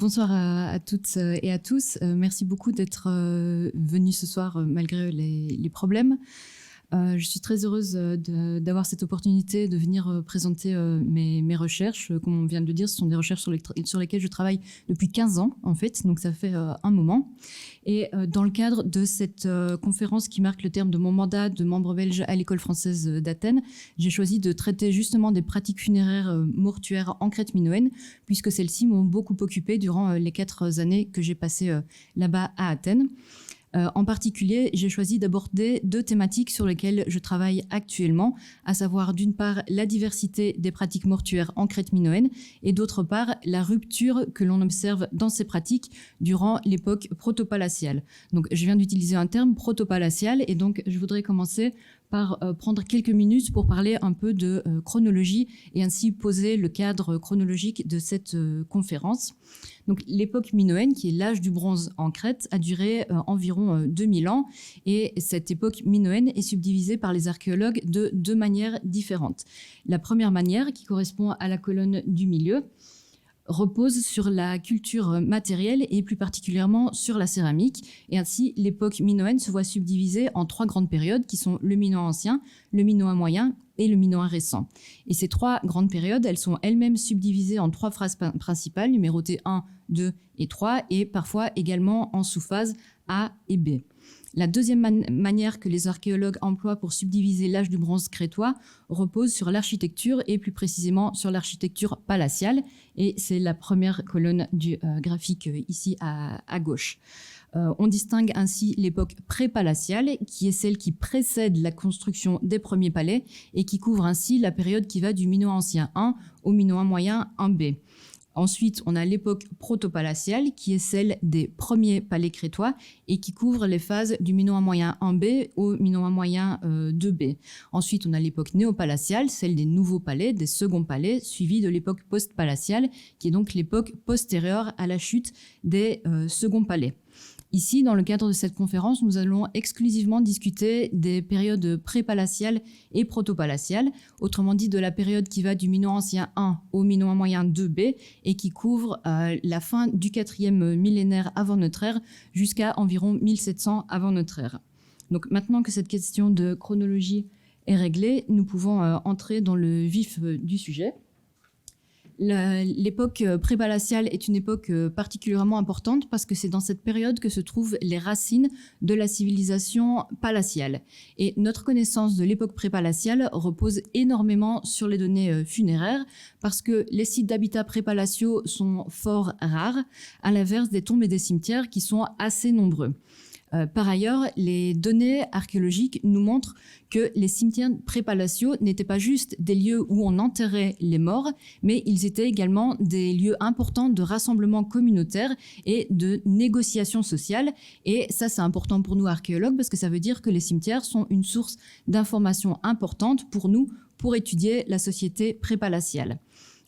Bonsoir à toutes et à tous. Merci beaucoup d'être venus ce soir malgré les problèmes. Je suis très heureuse d'avoir cette opportunité de venir présenter mes recherches. Comme on vient de le dire, ce sont des recherches sur lesquelles je travaille depuis 15 ans, en fait, donc ça fait un moment. Et dans le cadre de cette conférence qui marque le terme de mon mandat de membre belge à l'École française d'Athènes, j'ai choisi de traiter justement des pratiques funéraires mortuaires en Crète minoenne, puisque celles-ci m'ont beaucoup occupée durant les 4 années que j'ai passées là-bas à Athènes. En particulier, j'ai choisi d'aborder 2 thématiques sur lesquelles je travaille actuellement, à savoir d'une part la diversité des pratiques mortuaires en Crète minoenne et d'autre part la rupture que l'on observe dans ces pratiques durant l'époque protopalatiale. Donc je viens d'utiliser un terme protopalatial et donc je voudrais commencer par prendre quelques minutes pour parler un peu de chronologie et ainsi poser le cadre chronologique de cette conférence. Donc, l'époque minoenne, qui est l'âge du bronze en Crète, a duré environ 2000 ans et cette époque minoenne est subdivisée par les archéologues de 2 manières différentes. La première manière, qui correspond à la colonne du milieu, repose sur la culture matérielle et plus particulièrement sur la céramique. Et ainsi, l'époque minoenne se voit subdivisée en 3 grandes périodes qui sont le Minoen ancien, le Minoen moyen et le Minoen récent. Et ces 3 grandes périodes, elles sont elles-mêmes subdivisées en 3 phases principales, numérotées 1, 2 et 3, et parfois également en sous-phases A et B. La deuxième manière que les archéologues emploient pour subdiviser l'âge du bronze crétois repose sur l'architecture et plus précisément sur l'architecture palatiale. Et c'est la première colonne du graphique ici à gauche. On distingue ainsi l'époque pré-palatiale, qui est celle qui précède la construction des premiers palais et qui couvre ainsi la période qui va du Minoen ancien 1 au Minoen moyen 1B. Ensuite, on a l'époque protopalatiale, qui est celle des premiers palais crétois et qui couvre les phases du Minoen moyen 1B au Minoen moyen 2B. Ensuite, on a l'époque néopalatiale, celle des nouveaux palais, des seconds palais, suivie de l'époque post-palatiale, qui est donc l'époque postérieure à la chute des seconds palais. Ici, dans le cadre de cette conférence, nous allons exclusivement discuter des périodes pré-palatiales et protopalatiales, autrement dit de la période qui va du Minoen ancien 1 au Minoen moyen 2B et qui couvre la fin du 4e millénaire avant notre ère jusqu'à environ 1700 avant notre ère. Donc maintenant que cette question de chronologie est réglée, nous pouvons entrer dans le vif du sujet. L'époque pré-palatiale est une époque particulièrement importante parce que c'est dans cette période que se trouvent les racines de la civilisation palatiale. Et notre connaissance de l'époque pré-palatiale repose énormément sur les données funéraires parce que les sites d'habitat pré-palatiaux sont fort rares, à l'inverse des tombes et des cimetières qui sont assez nombreux. Par ailleurs, les données archéologiques nous montrent que les cimetières pré-palatiaux n'étaient pas juste des lieux où on enterrait les morts, mais ils étaient également des lieux importants de rassemblement communautaire et de négociation sociale. Et ça, c'est important pour nous archéologues parce que ça veut dire que les cimetières sont une source d'informations importante pour nous pour étudier la société pré-palatiale.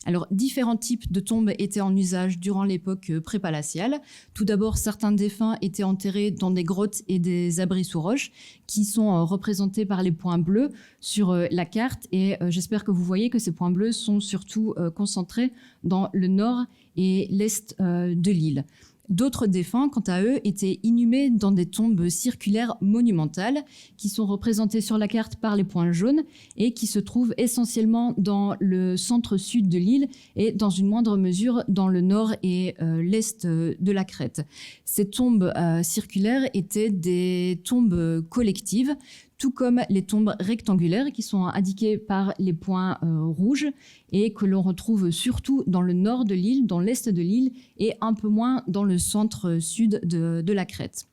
Alors, différents types de tombes étaient en usage durant l'époque pré-palatiale. Tout d'abord, certains défunts étaient enterrés dans des grottes et des abris sous roches qui sont représentés par les points bleus sur la carte. Et j'espère que vous voyez que ces points bleus sont surtout concentrés dans le nord et l'est de l'île. D'autres défunts, quant à eux, étaient inhumés dans des tombes circulaires monumentales qui sont représentées sur la carte par les points jaunes et qui se trouvent essentiellement dans le centre-sud de l'île et dans une moindre mesure dans le nord et l'est de la Crète. Ces tombes circulaires étaient des tombes collectives, tout comme les tombes rectangulaires qui sont indiquées par les points rouges et que l'on retrouve surtout dans le nord de l'île, dans l'est de l'île et un peu moins dans le centre-sud de la Crète.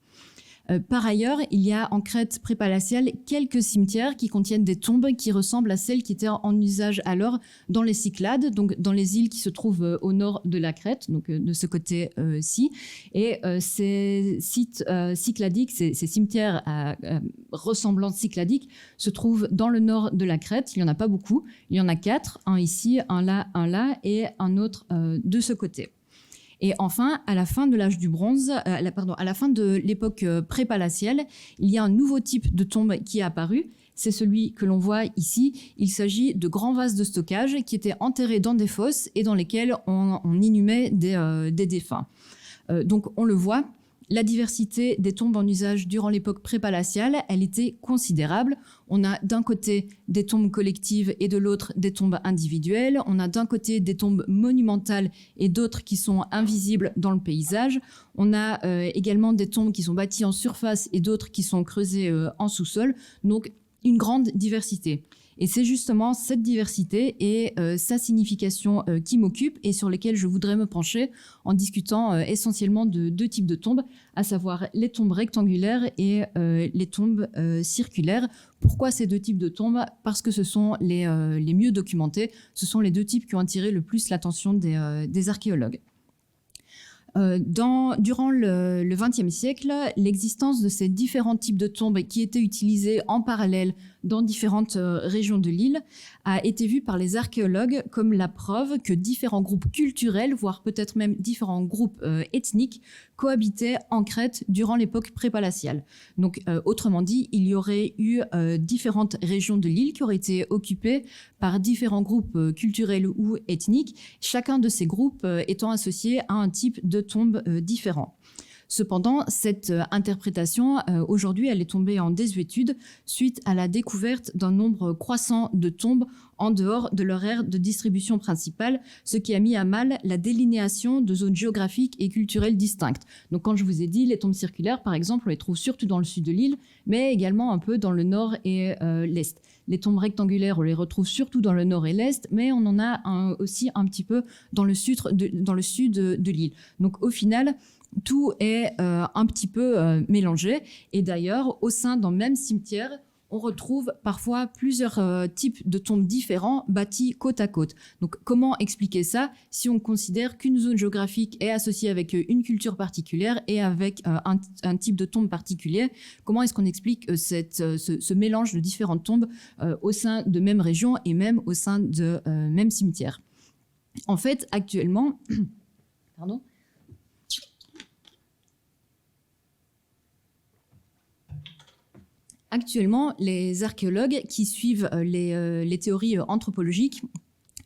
Par ailleurs, il y a en Crète pré-palatiale quelques cimetières qui contiennent des tombes qui ressemblent à celles qui étaient en usage alors dans les Cyclades, donc dans les îles qui se trouvent au nord de la Crète, donc de ce côté-ci. Et ces sites cycladiques, ces cimetières à ressemblance cycladique, se trouvent dans le nord de la Crète. Il n'y en a pas beaucoup. Il y en a 4, un ici, un là et un autre de ce côté. Et enfin, à la fin de l'âge du bronze, à la fin de l'époque pré-palatiale, il y a un nouveau type de tombe qui est apparu. C'est celui que l'on voit ici. Il s'agit de grands vases de stockage qui étaient enterrés dans des fosses et dans lesquels on inhumait des défunts. Donc on le voit, la diversité des tombes en usage durant l'époque pré-palatiale, elle était considérable. On a d'un côté des tombes collectives et de l'autre des tombes individuelles. On a d'un côté des tombes monumentales et d'autres qui sont invisibles dans le paysage. On a également des tombes qui sont bâties en surface et d'autres qui sont creusées en sous-sol. Donc une grande diversité. Et c'est justement cette diversité et sa signification qui m'occupe et sur lesquelles je voudrais me pencher en discutant essentiellement de deux types de tombes, à savoir les tombes rectangulaires et les tombes circulaires. Pourquoi ces deux types de tombes? Parce que ce sont les mieux documentés, ce sont les deux types qui ont attiré le plus l'attention des archéologues. Durant le XXe siècle, l'existence de ces différents types de tombes qui étaient utilisés en parallèle dans différentes régions de l'île a été vue par les archéologues comme la preuve que différents groupes culturels, voire peut-être même différents groupes ethniques, cohabitaient en Crète durant l'époque pré-palatiale. Donc, autrement dit, il y aurait eu différentes régions de l'île qui auraient été occupées par différents groupes culturels ou ethniques, chacun de ces groupes étant associé à un type de tombe différent. Cependant, cette interprétation, aujourd'hui, elle est tombée en désuétude suite à la découverte d'un nombre croissant de tombes en dehors de leur aire de distribution principale, ce qui a mis à mal la délinéation de zones géographiques et culturelles distinctes. Donc, quand je vous ai dit, les tombes circulaires, par exemple, on les trouve surtout dans le sud de l'île, mais également un peu dans le nord et l'est. Les tombes rectangulaires, on les retrouve surtout dans le nord et l'est, mais on en a aussi un petit peu dans le sud de l'île. Donc, au final, tout est un petit peu mélangé. Et d'ailleurs, au sein d'un même cimetière, on retrouve parfois plusieurs types de tombes différents bâtis côte à côte. Donc, comment expliquer ça si on considère qu'une zone géographique est associée avec une culture particulière et avec un type de tombe particulier? Comment est-ce qu'on explique ce mélange de différentes tombes au sein de même région et même au sein de même cimetière? En fait, actuellement... Pardon. Actuellement, les archéologues qui suivent les théories anthropologiques,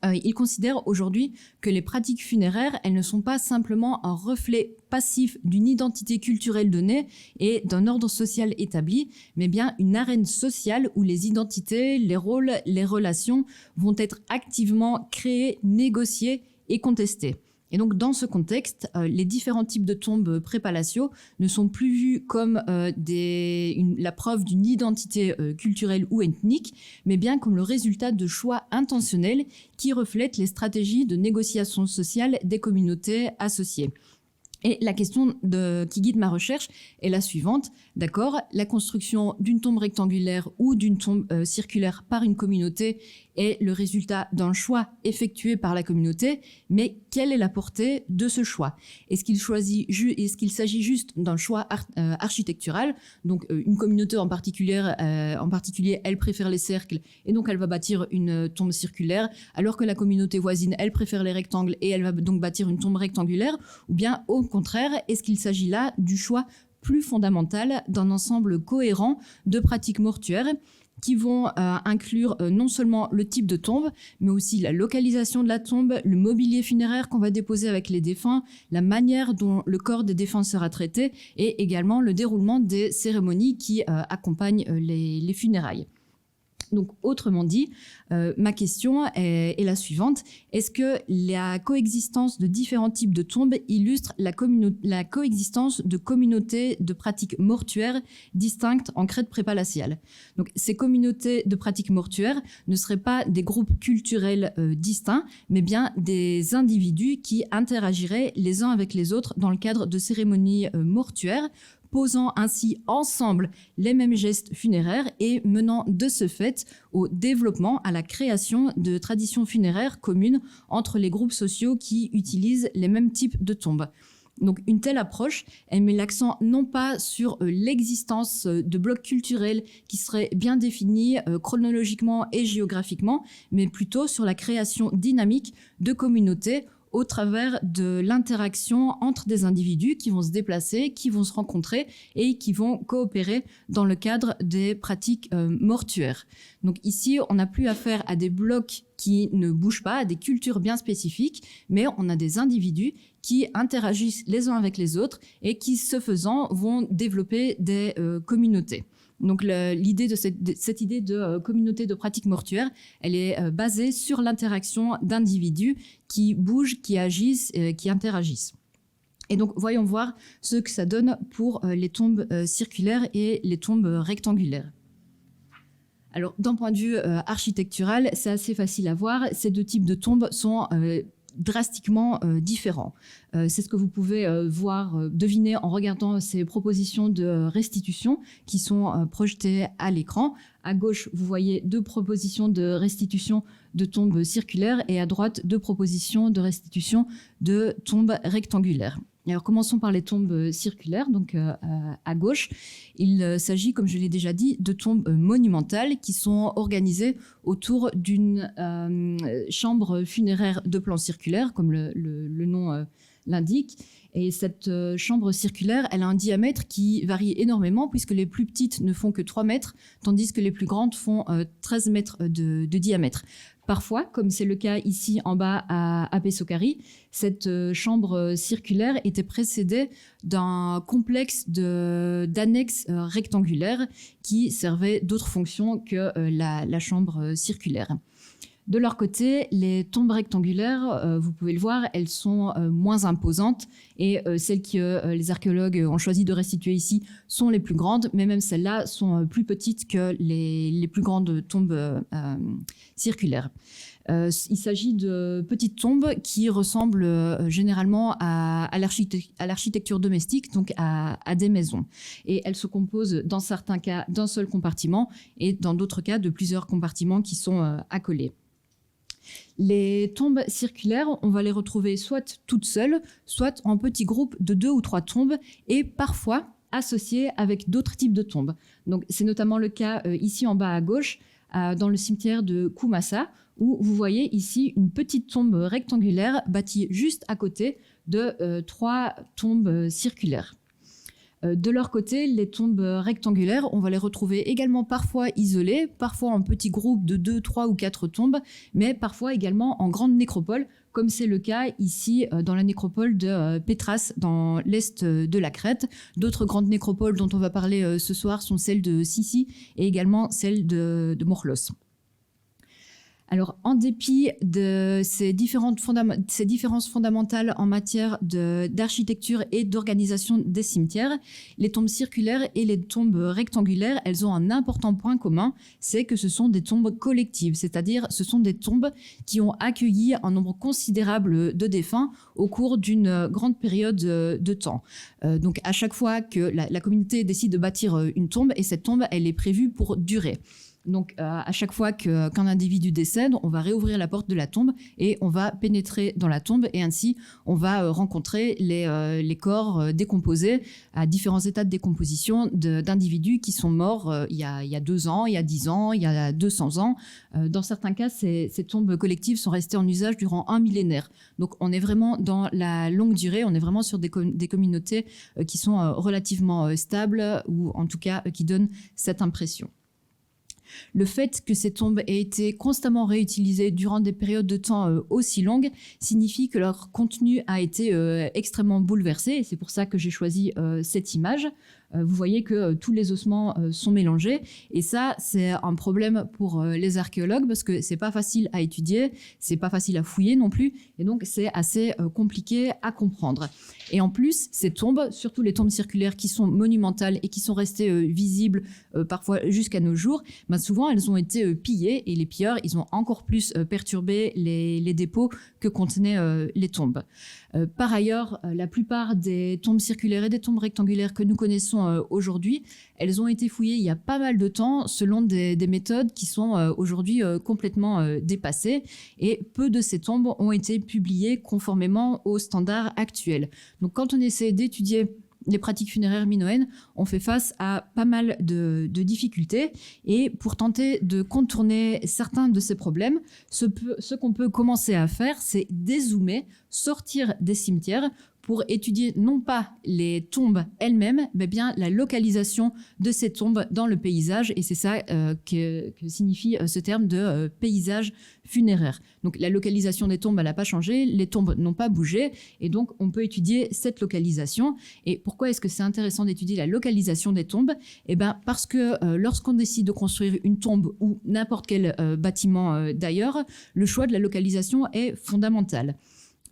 ils considèrent aujourd'hui que les pratiques funéraires, elles ne sont pas simplement un reflet passif d'une identité culturelle donnée et d'un ordre social établi, mais bien une arène sociale où les identités, les rôles, les relations vont être activement créées, négociées et contestées. Et donc, dans ce contexte, les différents types de tombes pré-palatiaux ne sont plus vus comme la preuve d'une identité culturelle ou ethnique, mais bien comme le résultat de choix intentionnels qui reflètent les stratégies de négociation sociale des communautés associées. Et la question qui guide ma recherche est la suivante. D'accord, la construction d'une tombe rectangulaire ou d'une tombe circulaire par une communauté est le résultat d'un choix effectué par la communauté, mais quelle est la portée de ce choix? Est-ce qu'il s'agit juste d'un choix architectural? Donc une communauté en particulier, elle préfère les cercles et donc elle va bâtir une tombe circulaire, alors que la communauté voisine, elle préfère les rectangles et elle va donc bâtir une tombe rectangulaire? Ou bien au contraire, est-ce qu'il s'agit là du choix plus fondamental d'un ensemble cohérent de pratiques mortuaires qui vont inclure non seulement le type de tombe, mais aussi la localisation de la tombe, le mobilier funéraire qu'on va déposer avec les défunts, la manière dont le corps des défunts sera traité et également le déroulement des cérémonies qui accompagnent les funérailles. Donc, autrement dit, ma question est la suivante. Est-ce que la coexistence de différents types de tombes illustre la coexistence de communautés de pratiques mortuaires distinctes en Crète pré-palatiale? Donc, ces communautés de pratiques mortuaires ne seraient pas des groupes culturels distincts, mais bien des individus qui interagiraient les uns avec les autres dans le cadre de cérémonies mortuaires, posant ainsi ensemble les mêmes gestes funéraires et menant de ce fait au développement, à la création de traditions funéraires communes entre les groupes sociaux qui utilisent les mêmes types de tombes. Donc une telle approche, elle met l'accent non pas sur l'existence de blocs culturels qui seraient bien définis chronologiquement et géographiquement, mais plutôt sur la création dynamique de communautés au travers de l'interaction entre des individus qui vont se déplacer, qui vont se rencontrer et qui vont coopérer dans le cadre des pratiques mortuaires. Donc ici, on n'a plus affaire à des blocs qui ne bougent pas, à des cultures bien spécifiques, mais on a des individus qui interagissent les uns avec les autres et qui, ce faisant, vont développer des communautés. Donc l'idée de cette idée de communauté de pratiques mortuaires, elle est basée sur l'interaction d'individus qui bougent, qui agissent, qui interagissent. Et donc voyons voir ce que ça donne pour les tombes circulaires et les tombes rectangulaires. Alors d'un point de vue architectural, c'est assez facile à voir. Ces deux types de tombes sont drastiquement différents. C'est ce que vous pouvez deviner en regardant ces propositions de restitution qui sont projetées à l'écran. À gauche, vous voyez 2 propositions de restitution de tombes circulaires et à droite, 2 propositions de restitution de tombes rectangulaires. Alors, commençons par les tombes circulaires, donc à gauche. Il s'agit, comme je l'ai déjà dit, de tombes monumentales qui sont organisées autour d'une chambre funéraire de plan circulaire, comme le nom l'indique. Et cette chambre circulaire, elle a un diamètre qui varie énormément puisque les plus petites ne font que 3 mètres, tandis que les plus grandes font 13 mètres de diamètre. Parfois, comme c'est le cas ici en bas à Pesokari, cette chambre circulaire était précédée d'un complexe d'annexes rectangulaires qui servaient d'autres fonctions que la chambre circulaire. De leur côté, les tombes rectangulaires, vous pouvez le voir, elles sont moins imposantes et celles que les archéologues ont choisi de restituer ici sont les plus grandes, mais même celles-là sont plus petites que les plus grandes tombes circulaires. Il s'agit de petites tombes qui ressemblent généralement à l'architecture domestique, donc à des maisons. Et elles se composent dans certains cas d'un seul compartiment et dans d'autres cas de plusieurs compartiments qui sont accolés. Les tombes circulaires, on va les retrouver soit toutes seules, soit en petits groupes de 2 ou 3 tombes et parfois associées avec d'autres types de tombes. Donc, c'est notamment le cas ici en bas à gauche, dans le cimetière de Kumasa, où vous voyez ici une petite tombe rectangulaire bâtie juste à côté de 3 tombes circulaires. De leur côté, les tombes rectangulaires, on va les retrouver également parfois isolées, parfois en petits groupes de 2, 3 ou 4 tombes, mais parfois également en grande nécropole, comme c'est le cas ici dans la nécropole de Petras, dans l'est de la Crète. D'autres grandes nécropoles dont on va parler ce soir sont celles de Sissi et également celles de Morlos. Alors, en dépit de ces différences fondamentales en matière d'architecture et d'organisation des cimetières, les tombes circulaires et les tombes rectangulaires, elles ont un important point commun, c'est que ce sont des tombes collectives, c'est-à-dire ce sont des tombes qui ont accueilli un nombre considérable de défunts au cours d'une grande période de temps. Donc, à chaque fois que la communauté décide de bâtir une tombe, et cette tombe, elle est prévue pour durer. Donc, à chaque fois qu'un individu décède, on va réouvrir la porte de la tombe et on va pénétrer dans la tombe et ainsi, on va rencontrer les corps décomposés à différents états de décomposition d'individus qui sont morts il y a 2 ans, il y a 10 ans, il y a 200 ans. Dans certains cas, ces tombes collectives sont restées en usage durant 1 millénaire. Donc, on est vraiment dans la longue durée, on est vraiment sur des communautés qui sont relativement stables ou en tout cas qui donnent cette impression. Le fait que ces tombes aient été constamment réutilisées durant des périodes de temps aussi longues signifie que leur contenu a été extrêmement bouleversé et c'est pour ça que j'ai choisi cette image. Vous voyez que tous les ossements sont mélangés et ça, c'est un problème pour les archéologues parce que c'est pas facile à étudier, c'est pas facile à fouiller non plus et donc c'est assez compliqué à comprendre. Et en plus, ces tombes, surtout les tombes circulaires qui sont monumentales et qui sont restées visibles parfois jusqu'à nos jours, ben souvent elles ont été pillées et les pilleurs, ils ont encore plus perturbé les dépôts que contenaient les tombes. Par ailleurs, la plupart des tombes circulaires et des tombes rectangulaires que nous connaissons aujourd'hui, elles ont été fouillées il y a pas mal de temps selon des méthodes qui sont aujourd'hui complètement dépassées et peu de ces tombes ont été publiées conformément aux standards actuels. Donc quand on essaie d'étudier les pratiques funéraires minoennes ont fait face à pas mal de difficultés. Et pour tenter de contourner certains de ces problèmes, ce qu'on peut commencer à faire, c'est dézoomer, sortir des cimetières pour étudier non pas les tombes elles-mêmes, mais bien la localisation de ces tombes dans le paysage. Et c'est ça que signifie ce terme de paysage funéraire. Donc la localisation des tombes, elle n'a pas changé, les tombes n'ont pas bougé, et donc on peut étudier cette localisation. Et pourquoi est-ce que c'est intéressant d'étudier la localisation des tombes? Eh bien parce que lorsqu'on décide de construire une tombe ou n'importe quel bâtiment d'ailleurs, le choix de la localisation est fondamental.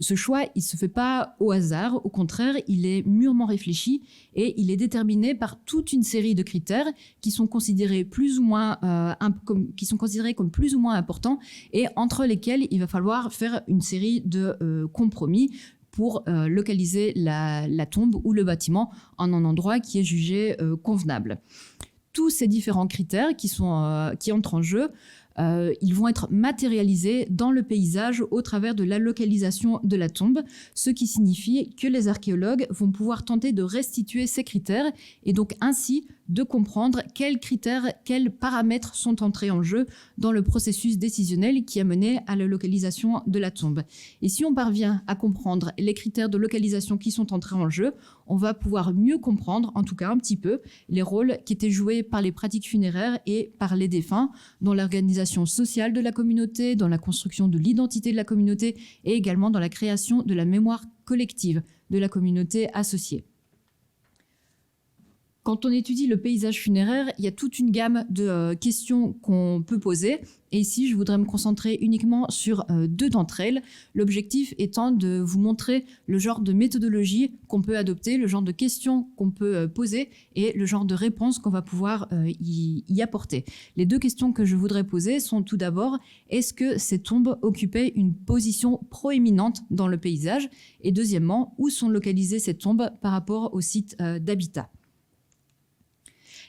Ce choix, il ne se fait pas au hasard, au contraire, il est mûrement réfléchi et il est déterminé par toute une série de critères qui sont considérés comme plus ou moins importants et entre lesquels il va falloir faire une série de compromis pour localiser la tombe ou le bâtiment en un endroit qui est jugé convenable. Tous ces différents critères qui entrent en jeu, ils vont être matérialisés dans le paysage au travers de la localisation de la tombe, ce qui signifie que les archéologues vont pouvoir tenter de restituer ces critères et donc ainsi de comprendre quels critères, quels paramètres sont entrés en jeu dans le processus décisionnel qui a mené à la localisation de la tombe. Et si on parvient à comprendre les critères de localisation qui sont entrés en jeu, on va pouvoir mieux comprendre, en tout cas un petit peu, les rôles qui étaient joués par les pratiques funéraires et par les défunts dans l'organisation sociale de la communauté, dans la construction de l'identité de la communauté et également dans la création de la mémoire collective de la communauté associée. Quand on étudie le paysage funéraire, il y a toute une gamme de questions qu'on peut poser. Et ici, je voudrais me concentrer uniquement sur deux d'entre elles. L'objectif étant de vous montrer le genre de méthodologie qu'on peut adopter, le genre de questions qu'on peut poser et le genre de réponses qu'on va pouvoir y apporter. Les deux questions que je voudrais poser sont tout d'abord, est-ce que ces tombes occupaient une position proéminente dans le paysage? Et deuxièmement, où sont localisées ces tombes par rapport au site d'habitat?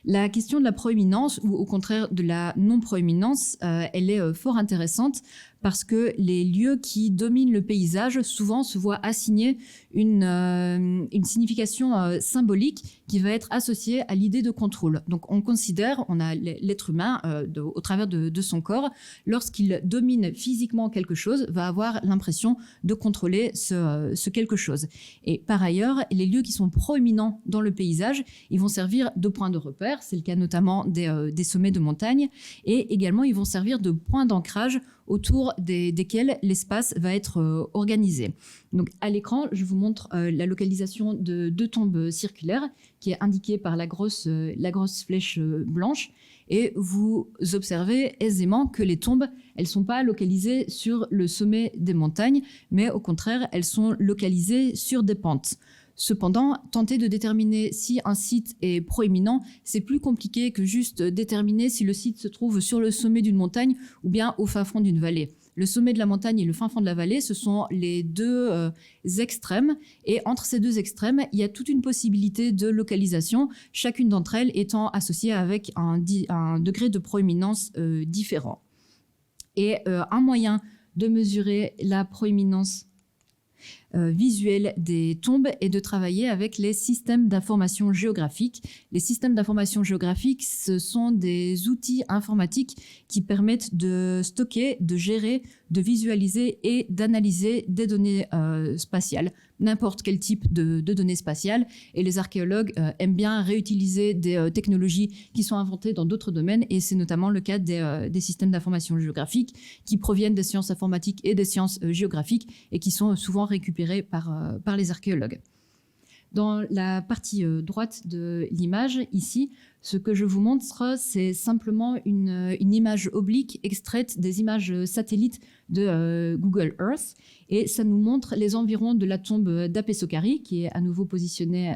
La question de la proéminence, ou au contraire de la non-proéminence, elle est fort intéressante parce que les lieux qui dominent le paysage souvent se voient assigner une signification symbolique qui va être associée à l'idée de contrôle. Donc on a l'être humain au travers de son corps, lorsqu'il domine physiquement quelque chose, va avoir l'impression de contrôler ce quelque chose. Et par ailleurs, les lieux qui sont proéminents dans le paysage, ils vont servir de points de repère, c'est le cas notamment des sommets de montagne, et également ils vont servir de points d'ancrage autour desquels l'espace va être organisé. Donc à l'écran, je vous montre la localisation de deux tombes circulaires qui est indiquée par la grosse flèche blanche. Et vous observez aisément que les tombes, elles ne sont pas localisées sur le sommet des montagnes, mais au contraire, elles sont localisées sur des pentes. Cependant, tenter de déterminer si un site est proéminent, c'est plus compliqué que juste déterminer si le site se trouve sur le sommet d'une montagne ou bien au fin fond d'une vallée. Le sommet de la montagne et le fin fond de la vallée, ce sont les deux extrêmes. Et entre ces deux extrêmes, il y a toute une possibilité de localisation, chacune d'entre elles étant associée avec un degré de proéminence différent. Et un moyen de mesurer la proéminence visuelle des tombes et de travailler avec les systèmes d'information géographique. Les systèmes d'information géographique, ce sont des outils informatiques qui permettent de stocker, de gérer, de visualiser et d'analyser des données spatiales, n'importe quel type de données spatiales. Et les archéologues aiment bien réutiliser des technologies qui sont inventées dans d'autres domaines, et c'est notamment le cas des systèmes d'information géographique qui proviennent des sciences informatiques et des sciences géographiques et qui sont souvent récupérés par les archéologues. Dans la partie droite de l'image, ici, ce que je vous montre, c'est simplement une image oblique extraite des images satellites de Google Earth. Et ça nous montre les environs de la tombe d'Apesokari, qui est à nouveau positionnée,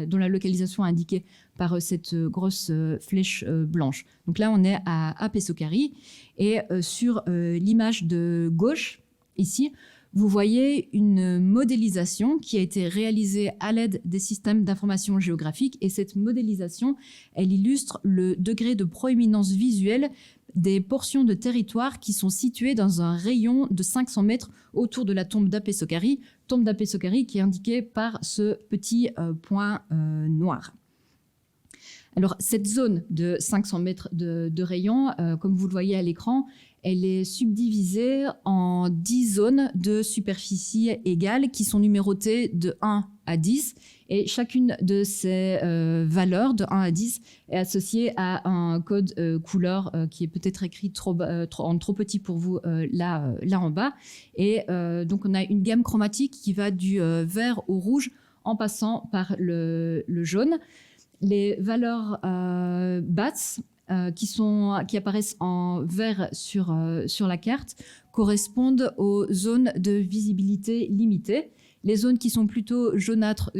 dont la localisation est indiquée par cette grosse flèche blanche. Donc là, on est à Apesokari. Et sur l'image de gauche, ici, vous voyez une modélisation qui a été réalisée à l'aide des systèmes d'information géographique. Et cette modélisation, elle illustre le degré de proéminence visuelle des portions de territoire qui sont situées dans un rayon de 500 mètres autour de la tombe d'Apesokari, tombe d'Apé-Soccari qui est indiquée par ce petit point noir. Alors, cette zone de 500 mètres de rayon, comme vous le voyez à l'écran, elle est subdivisée en 10 zones de superficie égales qui sont numérotées de 1 à 10. Et chacune de ces valeurs, de 1 à 10, est associée à un code couleur qui est peut-être écrit en trop petit pour vous là en bas. Et donc, on a une gamme chromatique qui va du vert au rouge en passant par le jaune. Les valeurs basses qui apparaissent en vert sur la carte correspondent aux zones de visibilité limitée. Les zones qui sont plutôt jaunâtres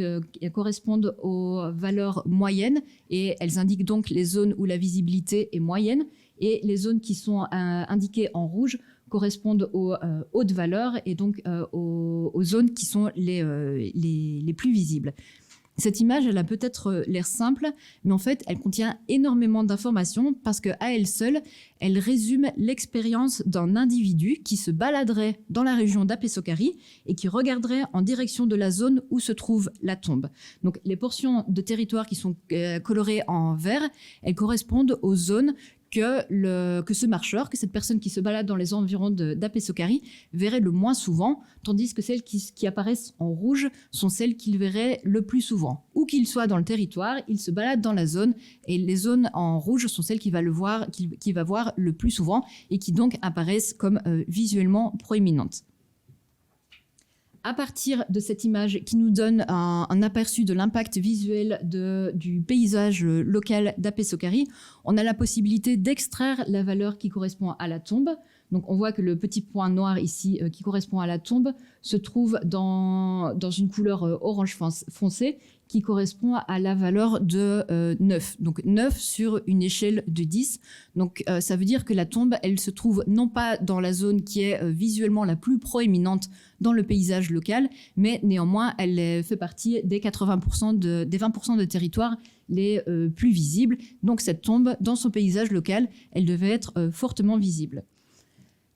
correspondent aux valeurs moyennes et elles indiquent donc les zones où la visibilité est moyenne. Et les zones qui sont indiquées en rouge correspondent aux hautes valeurs et donc aux zones qui sont les plus visibles. Cette image, elle a peut-être l'air simple, mais en fait, elle contient énormément d'informations parce qu'à elle seule, elle résume l'expérience d'un individu qui se baladerait dans la région d'Apé-Soccari et qui regarderait en direction de la zone où se trouve la tombe. Donc, les portions de territoire qui sont colorées en vert, elles correspondent aux zones que ce marcheur, que cette personne qui se balade dans les environs d'Apé-Soccari verrait le moins souvent, tandis que celles qui apparaissent en rouge sont celles qu'il verrait le plus souvent. Où qu'il soit dans le territoire, il se balade dans la zone et les zones en rouge sont celles qu'il va voir le plus souvent et qui donc apparaissent comme visuellement proéminentes. À partir de cette image qui nous donne un aperçu de l'impact visuel du paysage local d'Apé-Soccari, on a la possibilité d'extraire la valeur qui correspond à la tombe. Donc on voit que le petit point noir ici qui correspond à la tombe se trouve dans une couleur orange foncé qui correspond à la valeur de 9. Donc 9 sur une échelle de 10. Donc ça veut dire que la tombe, elle se trouve non pas dans la zone qui est visuellement la plus proéminente dans le paysage local, mais néanmoins, elle fait partie des 80% des 20% de territoires les plus visibles. Donc cette tombe, dans son paysage local, elle devait être fortement visible.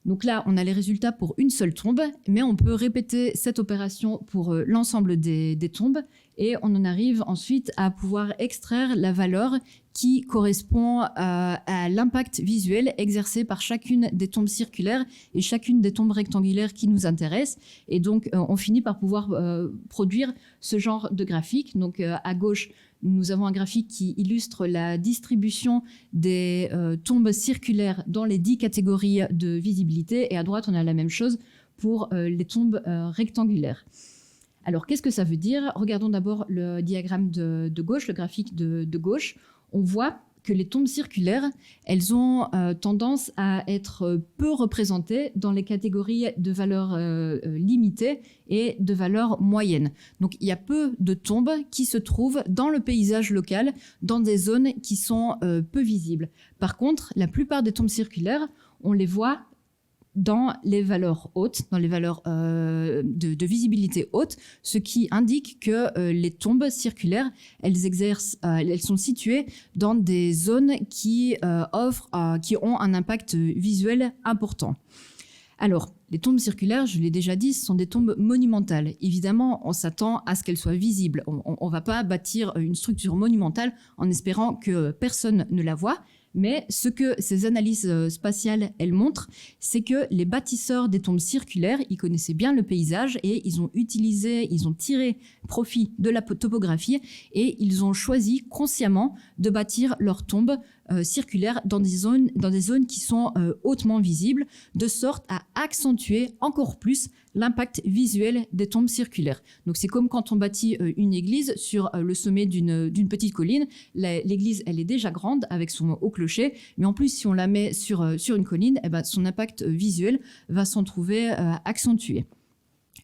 Donc là, on a les résultats pour une seule tombe, mais on peut répéter cette opération pour l'ensemble des tombes et on en arrive ensuite à pouvoir extraire la valeur qui correspond à l'impact visuel exercé par chacune des tombes circulaires et chacune des tombes rectangulaires qui nous intéressent. Et donc, on finit par pouvoir produire ce genre de graphique. Donc, à gauche, nous avons un graphique qui illustre la distribution des tombes circulaires dans les 10 catégories de visibilité. Et à droite, on a la même chose pour les tombes rectangulaires. Alors, qu'est-ce que ça veut dire? Regardons d'abord le diagramme de gauche, le graphique de gauche. On voit que les tombes circulaires, elles ont tendance à être peu représentées dans les catégories de valeurs limitées et de valeurs moyennes. Donc, il y a peu de tombes qui se trouvent dans le paysage local, dans des zones qui sont peu visibles. Par contre, la plupart des tombes circulaires, on les voit dans les valeurs hautes, dans les valeurs de visibilité haute, ce qui indique que les tombes circulaires, elles sont situées dans des zones qui ont un impact visuel important. Alors, les tombes circulaires, je l'ai déjà dit, ce sont des tombes monumentales. Évidemment, on s'attend à ce qu'elles soient visibles. On ne va pas bâtir une structure monumentale en espérant que personne ne la voie. Mais ce que ces analyses spatiales, elles montrent, c'est que les bâtisseurs des tombes circulaires, ils connaissaient bien le paysage et ils ont tiré profit de la topographie et ils ont choisi consciemment de bâtir leurs tombes circulaires dans des zones qui sont hautement visibles, de sorte à accentuer encore plus l'impact visuel des tombes circulaires. Donc c'est comme quand on bâtit une église sur le sommet d'une petite colline. L'église, elle est déjà grande avec son haut clocher, mais en plus si on la met sur une colline, eh ben, son impact visuel va s'en trouver accentué.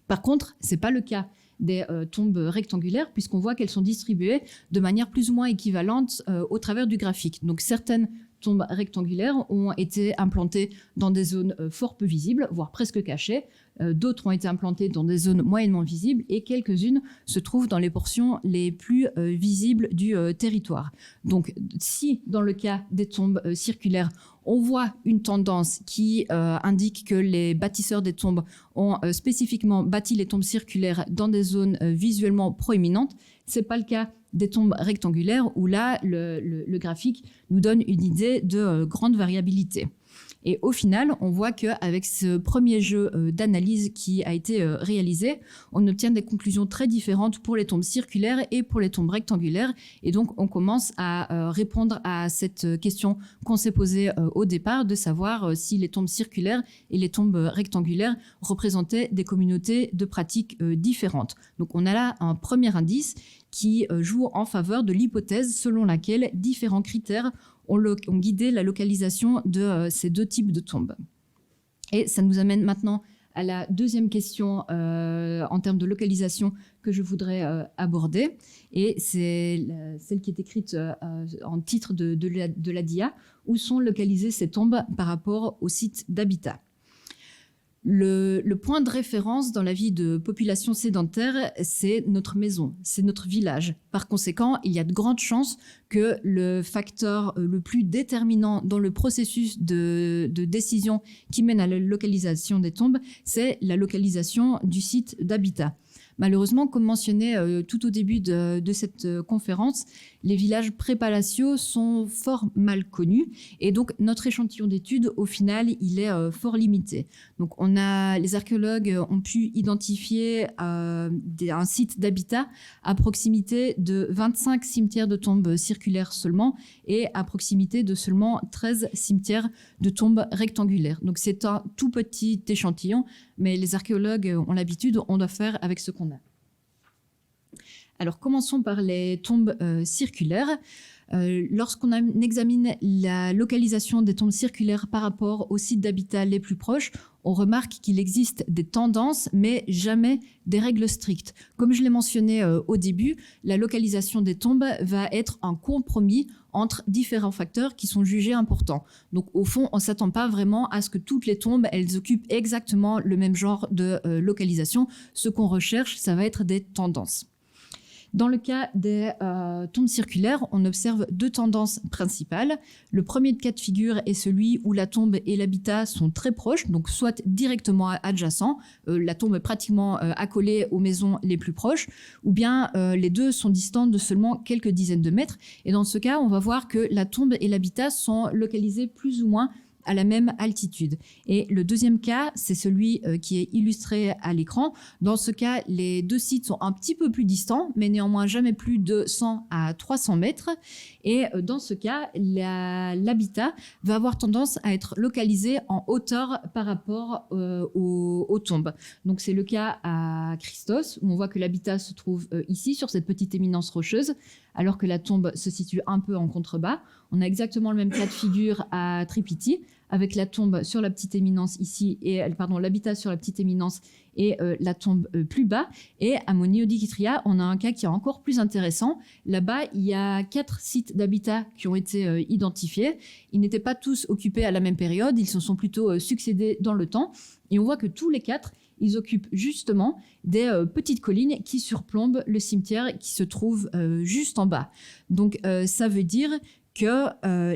Par contre, c'est pas le cas des tombes rectangulaires, puisqu'on voit qu'elles sont distribuées de manière plus ou moins équivalente au travers du graphique. Donc certaines tombes rectangulaires ont été implantées dans des zones fort peu visibles, voire presque cachées. D'autres ont été implantées dans des zones moyennement visibles et quelques-unes se trouvent dans les portions les plus visibles du territoire. Donc, si dans le cas des tombes circulaires, on voit une tendance qui indique que les bâtisseurs des tombes ont spécifiquement bâti les tombes circulaires dans des zones visuellement proéminentes, ce n'est pas le cas des tombes rectangulaires où là, le graphique nous donne une idée de grande variabilité. Et au final, on voit qu'avec ce premier jeu d'analyse qui a été réalisé, on obtient des conclusions très différentes pour les tombes circulaires et pour les tombes rectangulaires. Et donc, on commence à répondre à cette question qu'on s'est posée au départ, de savoir si les tombes circulaires et les tombes rectangulaires représentaient des communautés de pratiques différentes. Donc, on a là un premier indice qui joue en faveur de l'hypothèse selon laquelle différents critères ont guidé la localisation de ces deux types de tombes. Et ça nous amène maintenant à la deuxième question en termes de localisation que je voudrais aborder. Et c'est celle qui est écrite en titre de la DIA. Où sont localisées ces tombes par rapport au site d'habitat ? Le point de référence dans la vie de population sédentaire, c'est notre maison, c'est notre village. Par conséquent, il y a de grandes chances que le facteur le plus déterminant dans le processus de décision qui mène à la localisation des tombes, c'est la localisation du site d'habitat. Malheureusement, comme mentionné tout au début de cette conférence, les villages pré-palatiaux sont fort mal connus et donc notre échantillon d'études, au final, il est fort limité. Donc les archéologues ont pu identifier un site d'habitat à proximité de 25 cimetières de tombes circulaires seulement et à proximité de seulement 13 cimetières de tombes rectangulaires. Donc c'est un tout petit échantillon, mais les archéologues ont l'habitude, on doit faire avec ce qu'on a. Alors commençons par les tombes circulaires. Lorsqu'on examine la localisation des tombes circulaires par rapport aux sites d'habitat les plus proches, on remarque qu'il existe des tendances, mais jamais des règles strictes. Comme je l'ai mentionné au début, la localisation des tombes va être un compromis entre différents facteurs qui sont jugés importants. Donc au fond, on ne s'attend pas vraiment à ce que toutes les tombes, elles occupent exactement le même genre de localisation. Ce qu'on recherche, ça va être des tendances. Dans le cas des tombes circulaires, on observe deux tendances principales. Le premier cas de figure est celui où la tombe et l'habitat sont très proches, donc soit directement adjacents, la tombe est pratiquement accolée aux maisons les plus proches, ou bien les deux sont distants de seulement quelques dizaines de mètres. Et dans ce cas, on va voir que la tombe et l'habitat sont localisés plus ou moins à la même altitude. Et le deuxième cas, c'est celui qui est illustré à l'écran. Dans ce cas, les deux sites sont un petit peu plus distants, mais néanmoins jamais plus de 100 à 300 mètres. Et dans ce cas, l'habitat va avoir tendance à être localisé en hauteur par rapport aux tombes. Donc c'est le cas à Christos, où on voit que l'habitat se trouve ici, sur cette petite éminence rocheuse, alors que la tombe se situe un peu en contrebas. On a exactement le même cas de figure à Tripiti, avec la tombe sur la petite éminence ici, l'habitat sur la petite éminence et la tombe plus bas. Et à Moniodikitria, on a un cas qui est encore plus intéressant. Là-bas, il y a 4 sites d'habitat qui ont été identifiés. Ils n'étaient pas tous occupés à la même période, ils se sont plutôt succédés dans le temps. Et on voit que tous les 4, ils occupent justement des petites collines qui surplombent le cimetière qui se trouve juste en bas. Donc ça veut dire que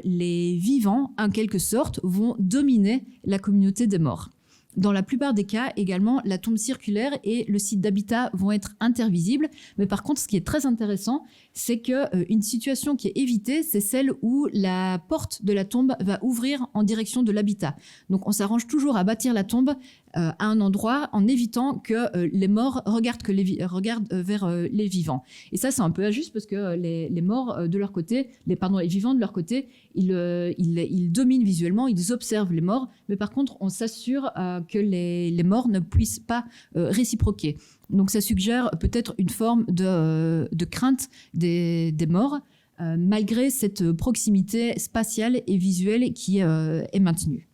les vivants, en quelque sorte, vont dominer la communauté des morts. Dans la plupart des cas, également, la tombe circulaire et le site d'habitat vont être intervisibles. Mais par contre, ce qui est très intéressant, c'est qu'une situation qui est évitée, c'est celle où la porte de la tombe va ouvrir en direction de l'habitat. Donc on s'arrange toujours à bâtir la tombe à un endroit en évitant que les morts regardent vers les vivants. Et ça, c'est un peu injuste parce que les morts de leur côté, les vivants de leur côté, ils dominent visuellement, ils observent les morts, mais par contre, on s'assure que les morts ne puissent pas réciproquer. Donc ça suggère peut-être une forme de crainte des morts, malgré cette proximité spatiale et visuelle qui est maintenue.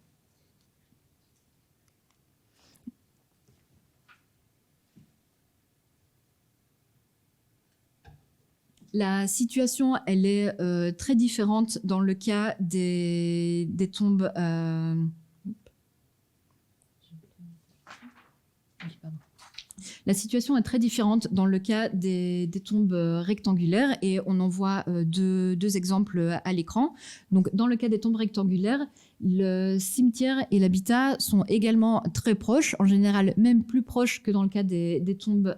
La situation, elle est très différente dans le cas des tombes... La situation est très différente dans le cas des tombes rectangulaires et on en voit deux exemples à l'écran. Donc, dans le cas des tombes rectangulaires, le cimetière et l'habitat sont également très proches, en général même plus proches que dans le cas des tombes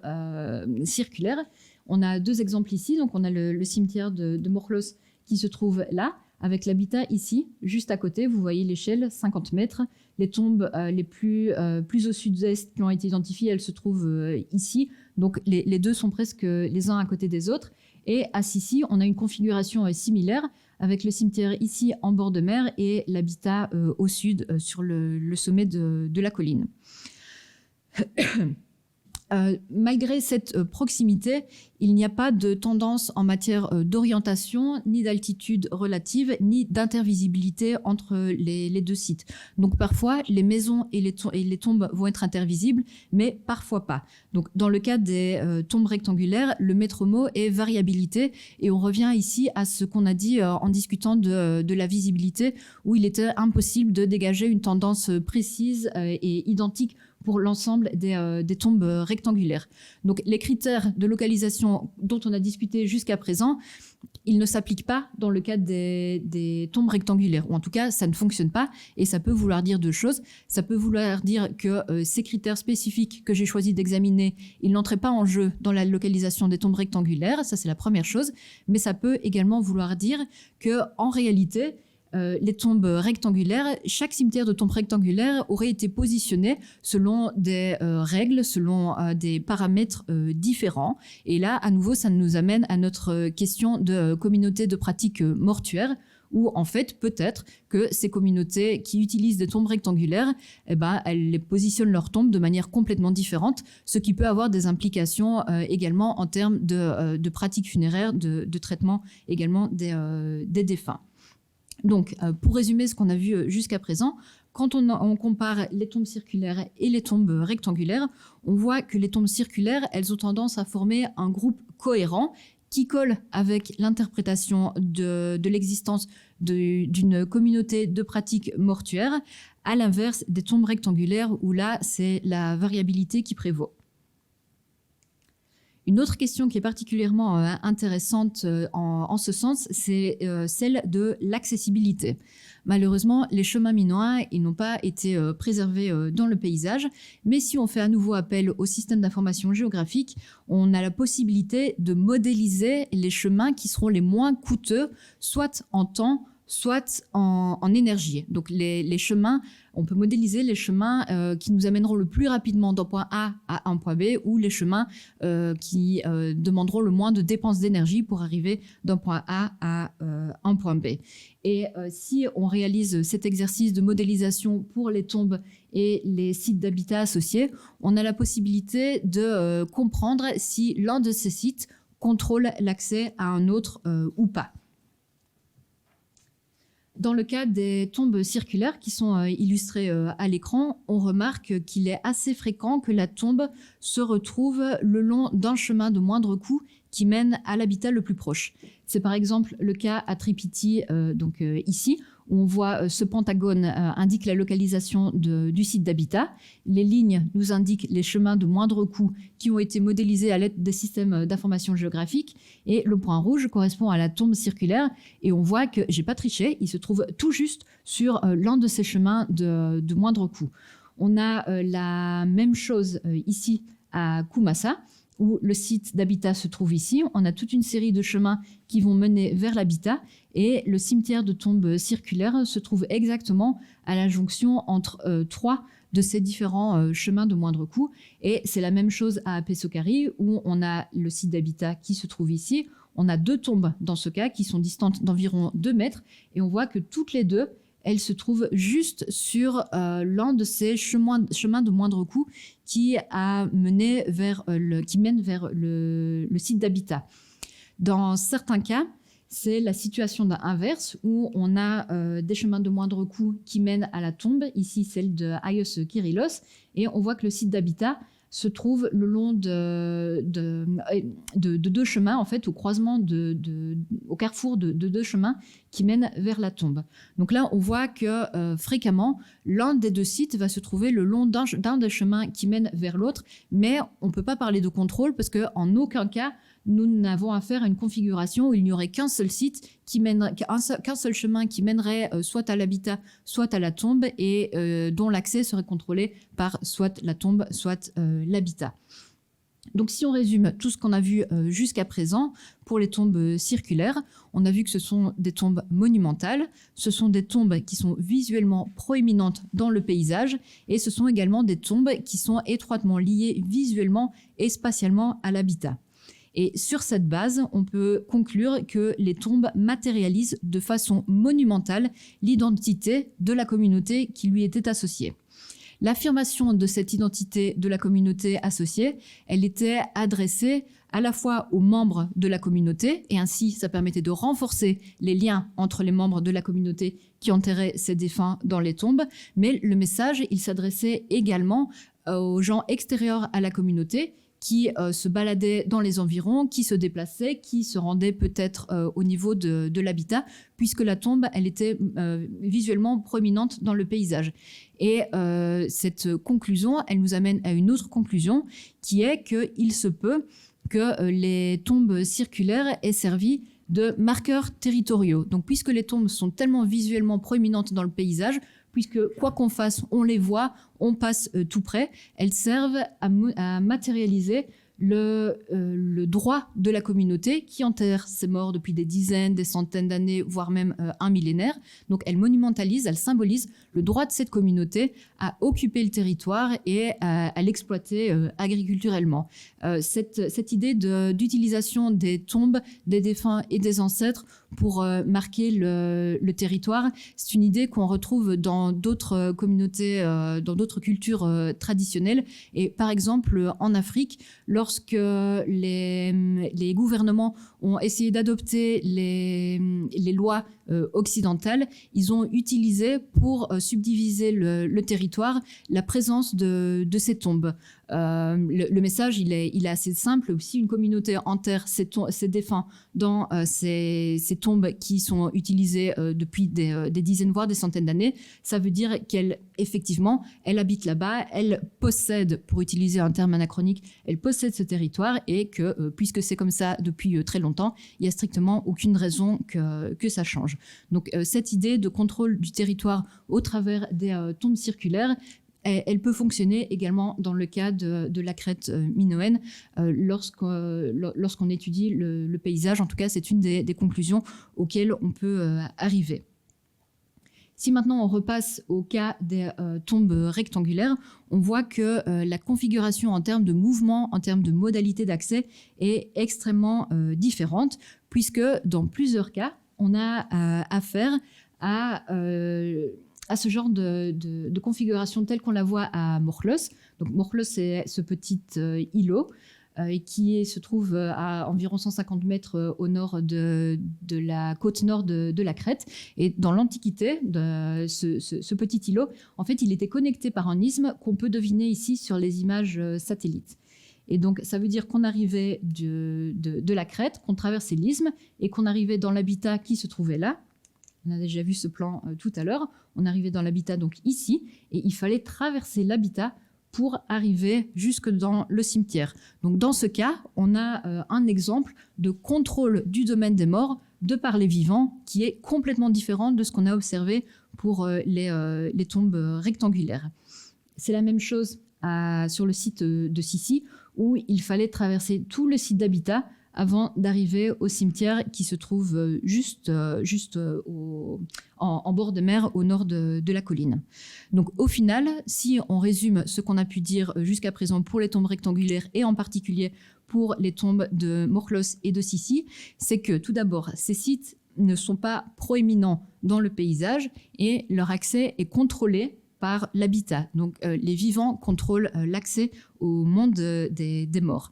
circulaires. On a deux exemples ici. Donc, on a le cimetière de Morclos qui se trouve là, avec l'habitat ici, juste à côté. Vous voyez l'échelle, 50 mètres. Les tombes les plus au sud-est qui ont été identifiées, elles se trouvent ici. Donc, les deux sont presque les uns à côté des autres. Et à Sissi, on a une configuration similaire avec le cimetière ici en bord de mer et l'habitat au sud sur le sommet de la colline. Malgré cette proximité, il n'y a pas de tendance en matière d'orientation, ni d'altitude relative, ni d'intervisibilité entre les deux sites. Donc parfois, les maisons et les tombes vont être intervisibles, mais parfois pas. Donc dans le cas des tombes rectangulaires, le maître mot est variabilité, et on revient ici à ce qu'on a dit en discutant de la visibilité, où il était impossible de dégager une tendance précise et identique pour l'ensemble des tombes rectangulaires. Donc les critères de localisation dont on a discuté jusqu'à présent, ils ne s'appliquent pas dans le cadre des tombes rectangulaires, ou en tout cas ça ne fonctionne pas, et ça peut vouloir dire deux choses. Ça peut vouloir dire que ces critères spécifiques que j'ai choisi d'examiner, ils n'entraient pas en jeu dans la localisation des tombes rectangulaires, ça c'est la première chose, mais ça peut également vouloir dire que en réalité, les tombes rectangulaires, chaque cimetière de tombes rectangulaires aurait été positionné selon des règles, selon des paramètres différents. Et là, à nouveau, ça nous amène à notre question de communauté de pratique mortuaire, où en fait, peut-être que ces communautés qui utilisent des tombes rectangulaires, eh ben, elles les positionnent leurs tombes de manière complètement différente, ce qui peut avoir des implications également en termes de pratiques funéraires, de traitement également des défunts. Donc, pour résumer ce qu'on a vu jusqu'à présent, quand on compare les tombes circulaires et les tombes rectangulaires, on voit que les tombes circulaires, elles ont tendance à former un groupe cohérent qui colle avec l'interprétation de l'existence d'une communauté de pratiques mortuaires, à l'inverse des tombes rectangulaires où là, c'est la variabilité qui prévaut. Une autre question qui est particulièrement intéressante en ce sens, c'est celle de l'accessibilité. Malheureusement, les chemins minoens, ils n'ont pas été préservés dans le paysage, mais si on fait à nouveau appel au système d'information géographique, on a la possibilité de modéliser les chemins qui seront les moins coûteux, soit en temps, soit en énergie. Donc les chemins, on peut modéliser les chemins qui nous amèneront le plus rapidement d'un point A à un point B, ou les chemins qui demanderont le moins de dépenses d'énergie pour arriver d'un point A à un point B. Et si on réalise cet exercice de modélisation pour les tombes et les sites d'habitat associés, on a la possibilité de comprendre si l'un de ces sites contrôle l'accès à un autre ou pas. Dans le cas des tombes circulaires qui sont illustrées à l'écran, on remarque qu'il est assez fréquent que la tombe se retrouve le long d'un chemin de moindre coût qui mène à l'habitat le plus proche. C'est par exemple le cas à Tripiti, ici, où on voit ce pentagone indique la localisation du site d'habitat. Les lignes nous indiquent les chemins de moindre coût qui ont été modélisés à l'aide des systèmes d'information géographique. Et le point rouge correspond à la tombe circulaire. Et on voit que, j'ai pas triché, il se trouve tout juste sur l'un de ces chemins de moindre coût. On a la même chose ici à Kumassa, où le site d'habitat se trouve ici. On a toute une série de chemins qui vont mener vers l'habitat, et le cimetière de tombes circulaires se trouve exactement à la jonction entre trois de ces différents chemins de moindre coût. Et c'est la même chose à Pesokari, où on a le site d'habitat qui se trouve ici. On a deux tombes dans ce cas qui sont distantes d'environ 2 mètres, et on voit que toutes les deux, elles se trouvent juste sur l'un de ces chemins de moindre coût qui mène vers le site d'habitat. Dans certains cas, c'est la situation inverse où on a des chemins de moindre coût qui mènent à la tombe, ici celle de Aios Kyrillos, et on voit que le site d'habitat se trouve le long de deux chemins, en fait, au croisement, au carrefour de deux chemins qui mènent vers la tombe. Donc là, on voit que fréquemment, l'un des deux sites va se trouver le long d'un des chemins qui mène vers l'autre, mais on ne peut pas parler de contrôle parce qu'en aucun cas, nous n'avons affaire à une configuration où il n'y aurait qu'un seul site qu'un seul chemin qui mènerait soit à l'habitat, soit à la tombe et dont l'accès serait contrôlé par soit la tombe, soit l'habitat. Donc si on résume tout ce qu'on a vu jusqu'à présent pour les tombes circulaires, on a vu que ce sont des tombes monumentales, ce sont des tombes qui sont visuellement proéminentes dans le paysage et ce sont également des tombes qui sont étroitement liées visuellement et spatialement à l'habitat. Et sur cette base, on peut conclure que les tombes matérialisent de façon monumentale l'identité de la communauté qui lui était associée. L'affirmation de cette identité de la communauté associée, elle était adressée à la fois aux membres de la communauté, et ainsi ça permettait de renforcer les liens entre les membres de la communauté qui enterraient ces défunts dans les tombes, mais le message, il s'adressait également aux gens extérieurs à la communauté, qui se baladaient dans les environs, qui se déplaçaient, qui se rendaient peut-être au niveau de l'habitat, puisque la tombe, elle était visuellement proéminente dans le paysage. Et cette conclusion, elle nous amène à une autre conclusion, qui est qu'il se peut que les tombes circulaires aient servi de marqueurs territoriaux. Donc, puisque les tombes sont tellement visuellement proéminentes dans le paysage, puisque quoi qu'on fasse, on les voit, on passe tout près, elles servent à matérialiser le droit de la communauté qui enterre ses morts depuis des dizaines, des centaines d'années, voire même un millénaire. Donc elles monumentalisent, elles symbolisent le droit de cette communauté à occuper le territoire et à l'exploiter agriculturellement. Cette idée d'utilisation des tombes, des défunts et des ancêtres pour marquer le territoire, c'est une idée qu'on retrouve dans d'autres communautés, dans d'autres cultures traditionnelles. Et par exemple, en Afrique, lorsque les gouvernements ont essayé d'adopter les lois occidentales, ils ont utilisé pour subdiviser le territoire la présence de ces tombes. Le message, il est assez simple. Si une communauté enterre ses défunts dans ces tombes qui sont utilisées depuis des dizaines, voire des centaines d'années, ça veut dire qu'elle, effectivement, elle habite là-bas, elle possède, pour utiliser un terme anachronique, elle possède ce territoire et que, puisque c'est comme ça depuis très longtemps, il n'y a strictement aucune raison que ça change. Donc, cette idée de contrôle du territoire au travers des tombes circulaires, elle peut fonctionner également dans le cas de la crête minoenne lorsqu'on étudie le paysage. En tout cas, c'est une des conclusions auxquelles on peut arriver. Si maintenant on repasse au cas des tombes rectangulaires, on voit que la configuration en termes de mouvement, en termes de modalité d'accès est extrêmement différente, puisque dans plusieurs cas, on a affaire à ce genre de configuration telle qu'on la voit à Morclos. Donc Morclos, c'est ce petit îlot qui se trouve à environ 150 mètres au nord de la côte nord de la Crète. Et dans l'Antiquité, ce petit îlot, en fait, il était connecté par un isthme qu'on peut deviner ici sur les images satellites. Et donc, ça veut dire qu'on arrivait de la Crète, qu'on traversait l'isthme et qu'on arrivait dans l'habitat qui se trouvait là. On a déjà vu ce plan tout à l'heure. On arrivait dans l'habitat donc ici et il fallait traverser l'habitat pour arriver jusque dans le cimetière. Donc dans ce cas, on a un exemple de contrôle du domaine des morts de par les vivants qui est complètement différent de ce qu'on a observé pour les tombes rectangulaires. C'est la même chose sur le site de Sissi où il fallait traverser tout le site d'habitat avant d'arriver au cimetière qui se trouve juste en bord de mer au nord de la colline. Donc au final, si on résume ce qu'on a pu dire jusqu'à présent pour les tombes rectangulaires et en particulier pour les tombes de Morclos et de Sissi, c'est que tout d'abord, ces sites ne sont pas proéminents dans le paysage et leur accès est contrôlé par l'habitat. Donc les vivants contrôlent l'accès au monde des morts.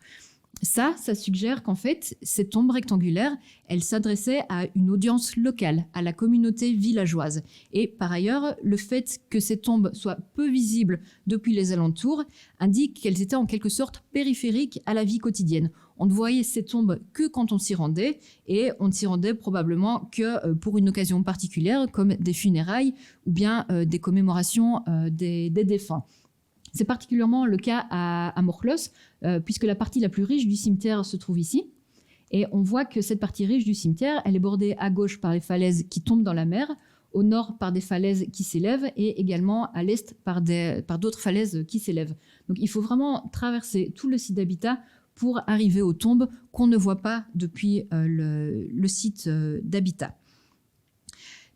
Ça suggère qu'en fait, cette tombe rectangulaire, elle s'adressait à une audience locale, à la communauté villageoise. Et par ailleurs, le fait que ces tombes soient peu visibles depuis les alentours indique qu'elles étaient en quelque sorte périphériques à la vie quotidienne. On ne voyait ces tombes que quand on s'y rendait, et on ne s'y rendait probablement que pour une occasion particulière, comme des funérailles ou bien des commémorations des défunts. C'est particulièrement le cas à Morclos, puisque la partie la plus riche du cimetière se trouve ici. Et on voit que cette partie riche du cimetière, elle est bordée à gauche par les falaises qui tombent dans la mer, au nord par des falaises qui s'élèvent, et également à l'est par d'autres falaises qui s'élèvent. Donc il faut vraiment traverser tout le site d'habitat pour arriver aux tombes qu'on ne voit pas depuis le site d'habitat.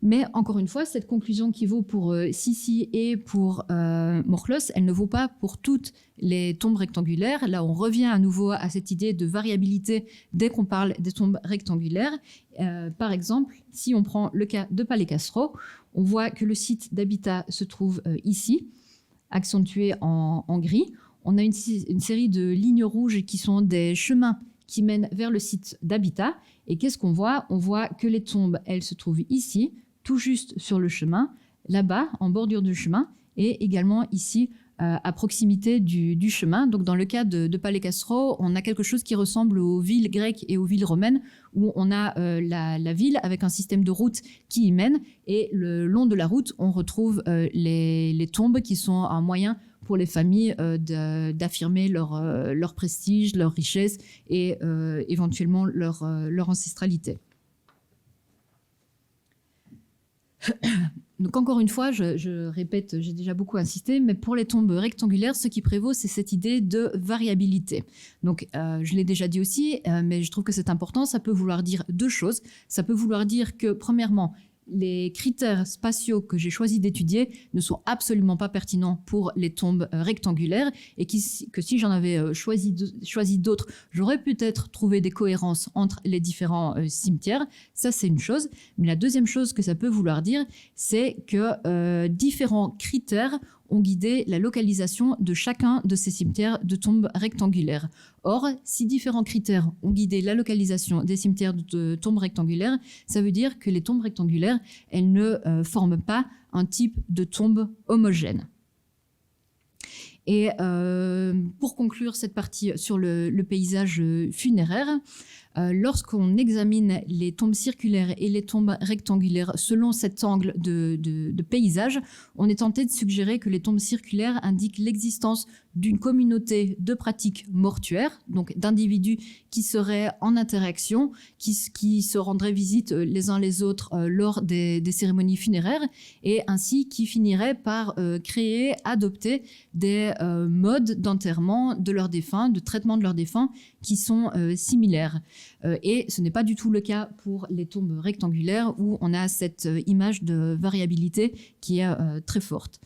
Mais encore une fois, cette conclusion qui vaut pour Sissi et pour Morclos, elle ne vaut pas pour toutes les tombes rectangulaires. Là, on revient à nouveau à cette idée de variabilité dès qu'on parle des tombes rectangulaires. Par exemple, si on prend le cas de Palecastro, on voit que le site d'habitat se trouve ici, accentué en gris. On a une série de lignes rouges qui sont des chemins qui mènent vers le site d'habitat. Et qu'est-ce qu'on voit? On voit que les tombes, elles se trouvent ici, tout juste sur le chemin, là-bas, en bordure du chemin, et également ici, à proximité du chemin. Donc, dans le cas de Palecastro, on a quelque chose qui ressemble aux villes grecques et aux villes romaines, où on a la ville avec un système de routes qui y mène, et le long de la route, on retrouve les tombes qui sont un moyen pour les familles d'affirmer leur prestige, leur richesse et éventuellement leur ancestralité. Donc encore une fois, je répète, j'ai déjà beaucoup insisté, mais pour les tombes rectangulaires, ce qui prévaut, c'est cette idée de variabilité. Donc je l'ai déjà dit aussi, mais je trouve que c'est important, ça peut vouloir dire deux choses. Ça peut vouloir dire que, premièrement, les critères spatiaux que j'ai choisi d'étudier ne sont absolument pas pertinents pour les tombes rectangulaires et que si j'en avais choisi d'autres, j'aurais peut-être trouvé des cohérences entre les différents cimetières. Ça, c'est une chose. Mais la deuxième chose que ça peut vouloir dire, c'est que différents critères ont guidé la localisation de chacun de ces cimetières de tombes rectangulaires. Or, si différents critères ont guidé la localisation des cimetières de tombes rectangulaires, ça veut dire que les tombes rectangulaires, elles ne forment pas un type de tombe homogène. Et pour conclure cette partie sur le paysage funéraire, lorsqu'on examine les tombes circulaires et les tombes rectangulaires selon cet angle de paysage, on est tenté de suggérer que les tombes circulaires indiquent l'existence d'une communauté de pratiques mortuaires, donc d'individus qui seraient en interaction, qui se rendraient visite les uns les autres lors des cérémonies funéraires, et ainsi qui finiraient par créer, adopter des modes d'enterrement de leurs défunts, de traitement de leurs défunts qui sont similaires. Et ce n'est pas du tout le cas pour les tombes rectangulaires où on a cette image de variabilité qui est très forte.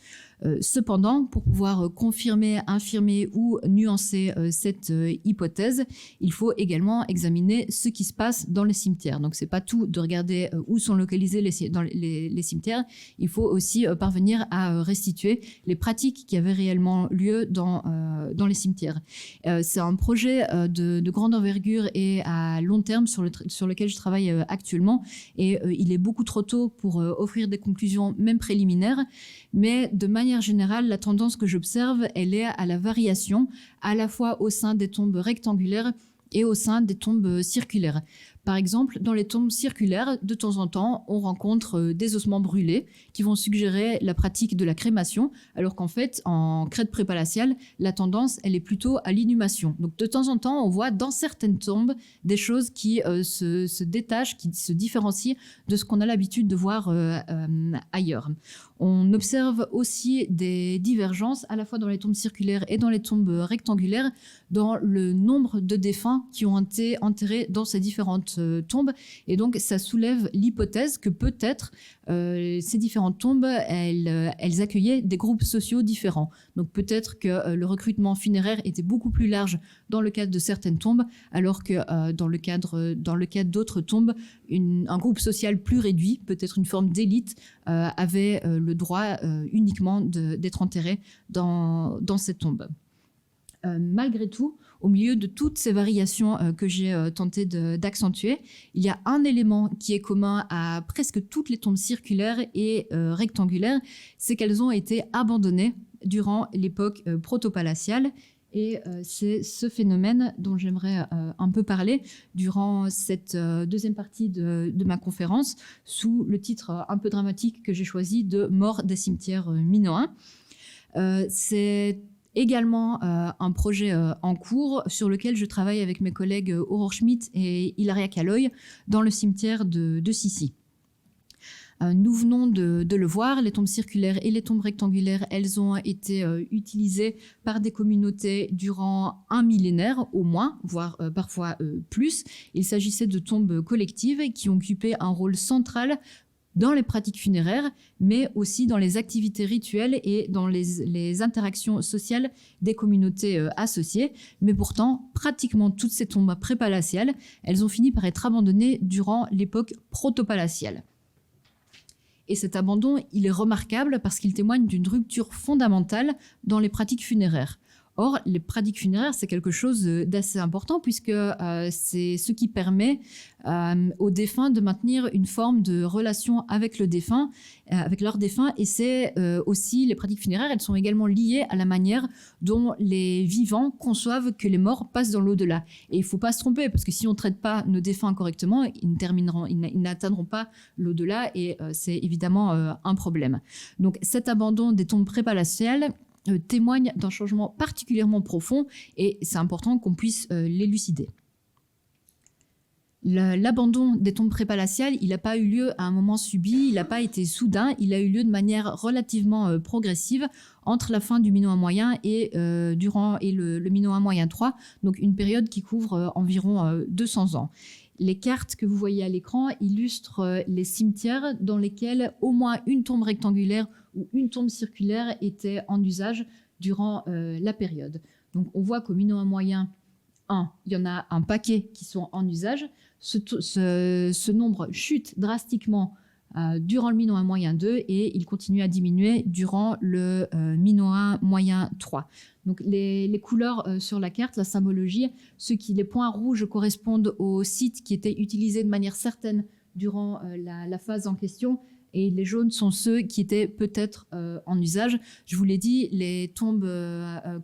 Cependant, pour pouvoir confirmer, infirmer ou nuancer cette hypothèse, il faut également examiner ce qui se passe dans les cimetières. Donc, c'est pas tout de regarder où sont localisés les cimetières. Il faut aussi parvenir à restituer les pratiques qui avaient réellement lieu dans les cimetières. C'est un projet de grande envergure et à long terme sur lequel je travaille actuellement. Et il est beaucoup trop tôt pour offrir des conclusions, même préliminaires. Mais de manière générale, la tendance que j'observe, elle est à la variation, à la fois au sein des tombes rectangulaires et au sein des tombes circulaires. Par exemple, dans les tombes circulaires, de temps en temps, on rencontre des ossements brûlés qui vont suggérer la pratique de la crémation, alors qu'en fait, en crête prépalaciale, la tendance, elle est plutôt à l'inhumation. Donc, de temps en temps, on voit dans certaines tombes des choses qui se détachent, qui se différencient de ce qu'on a l'habitude de voir ailleurs. On observe aussi des divergences, à la fois dans les tombes circulaires et dans les tombes rectangulaires, dans le nombre de défunts qui ont été enterrés dans ces différentes tombes. Et donc, ça soulève l'hypothèse que peut-être ces différentes tombes, elles accueillaient des groupes sociaux différents. Donc, peut-être que le recrutement funéraire était beaucoup plus large dans le cadre de certaines tombes, alors que dans le cadre d'autres tombes, un groupe social plus réduit, peut-être une forme d'élite, avait le droit uniquement d'être enterré dans ces tombes. malgré tout, au milieu de toutes ces variations que j'ai tenté d'accentuer, il y a un élément qui est commun à presque toutes les tombes circulaires et rectangulaires, c'est qu'elles ont été abandonnées durant l'époque protopalatiale. Et c'est ce phénomène dont j'aimerais un peu parler durant cette deuxième partie de ma conférence, sous le titre un peu dramatique que j'ai choisi de « Mort des cimetières minoens ». C'est également un projet en cours sur lequel je travaille avec mes collègues Aurore Schmitt et Hilaria Calloy dans le cimetière de Sissi. Nous venons de le voir, les tombes circulaires et les tombes rectangulaires, elles ont été utilisées par des communautés durant un millénaire au moins, voire parfois plus. Il s'agissait de tombes collectives qui ont occupé un rôle central dans les pratiques funéraires, mais aussi dans les activités rituelles et dans les interactions sociales des communautés associées. Mais pourtant, pratiquement toutes ces tombes prépalatiales, elles ont fini par être abandonnées durant l'époque protopalatiale. Et cet abandon, il est remarquable parce qu'il témoigne d'une rupture fondamentale dans les pratiques funéraires. Or, les pratiques funéraires, c'est quelque chose d'assez important puisque c'est ce qui permet aux défunts de maintenir une forme de relation avec le défunt, avec leur défunt. Et c'est aussi, les pratiques funéraires, elles sont également liées à la manière dont les vivants conçoivent que les morts passent dans l'au-delà. Et il ne faut pas se tromper parce que si on ne traite pas nos défunts correctement, ils n'atteindront pas l'au-delà et c'est évidemment un problème. Donc cet abandon des tombes prépalatiales témoigne d'un changement particulièrement profond et c'est important qu'on puisse l'élucider. L'abandon des tombes prépalatiales, il n'a pas eu lieu à un moment subi, il n'a pas été soudain, il a eu lieu de manière relativement progressive entre la fin du Minoen moyen et le Minoen moyen 3, donc une période qui couvre environ 200 ans. Les cartes que vous voyez à l'écran illustrent les cimetières dans lesquels au moins une tombe rectangulaire ou une tombe circulaire était en usage durant la période. Donc on voit qu'au Minoen moyen 1, il y en a un paquet qui sont en usage. Ce nombre chute drastiquement durant le Minoen moyen 2 et il continue à diminuer durant le Minoen moyen 3. Donc les couleurs sur la carte, la symbologie, les points rouges correspondent aux sites qui étaient utilisés de manière certaine durant la phase en question et les jaunes sont ceux qui étaient peut-être en usage. Je vous l'ai dit, les tombes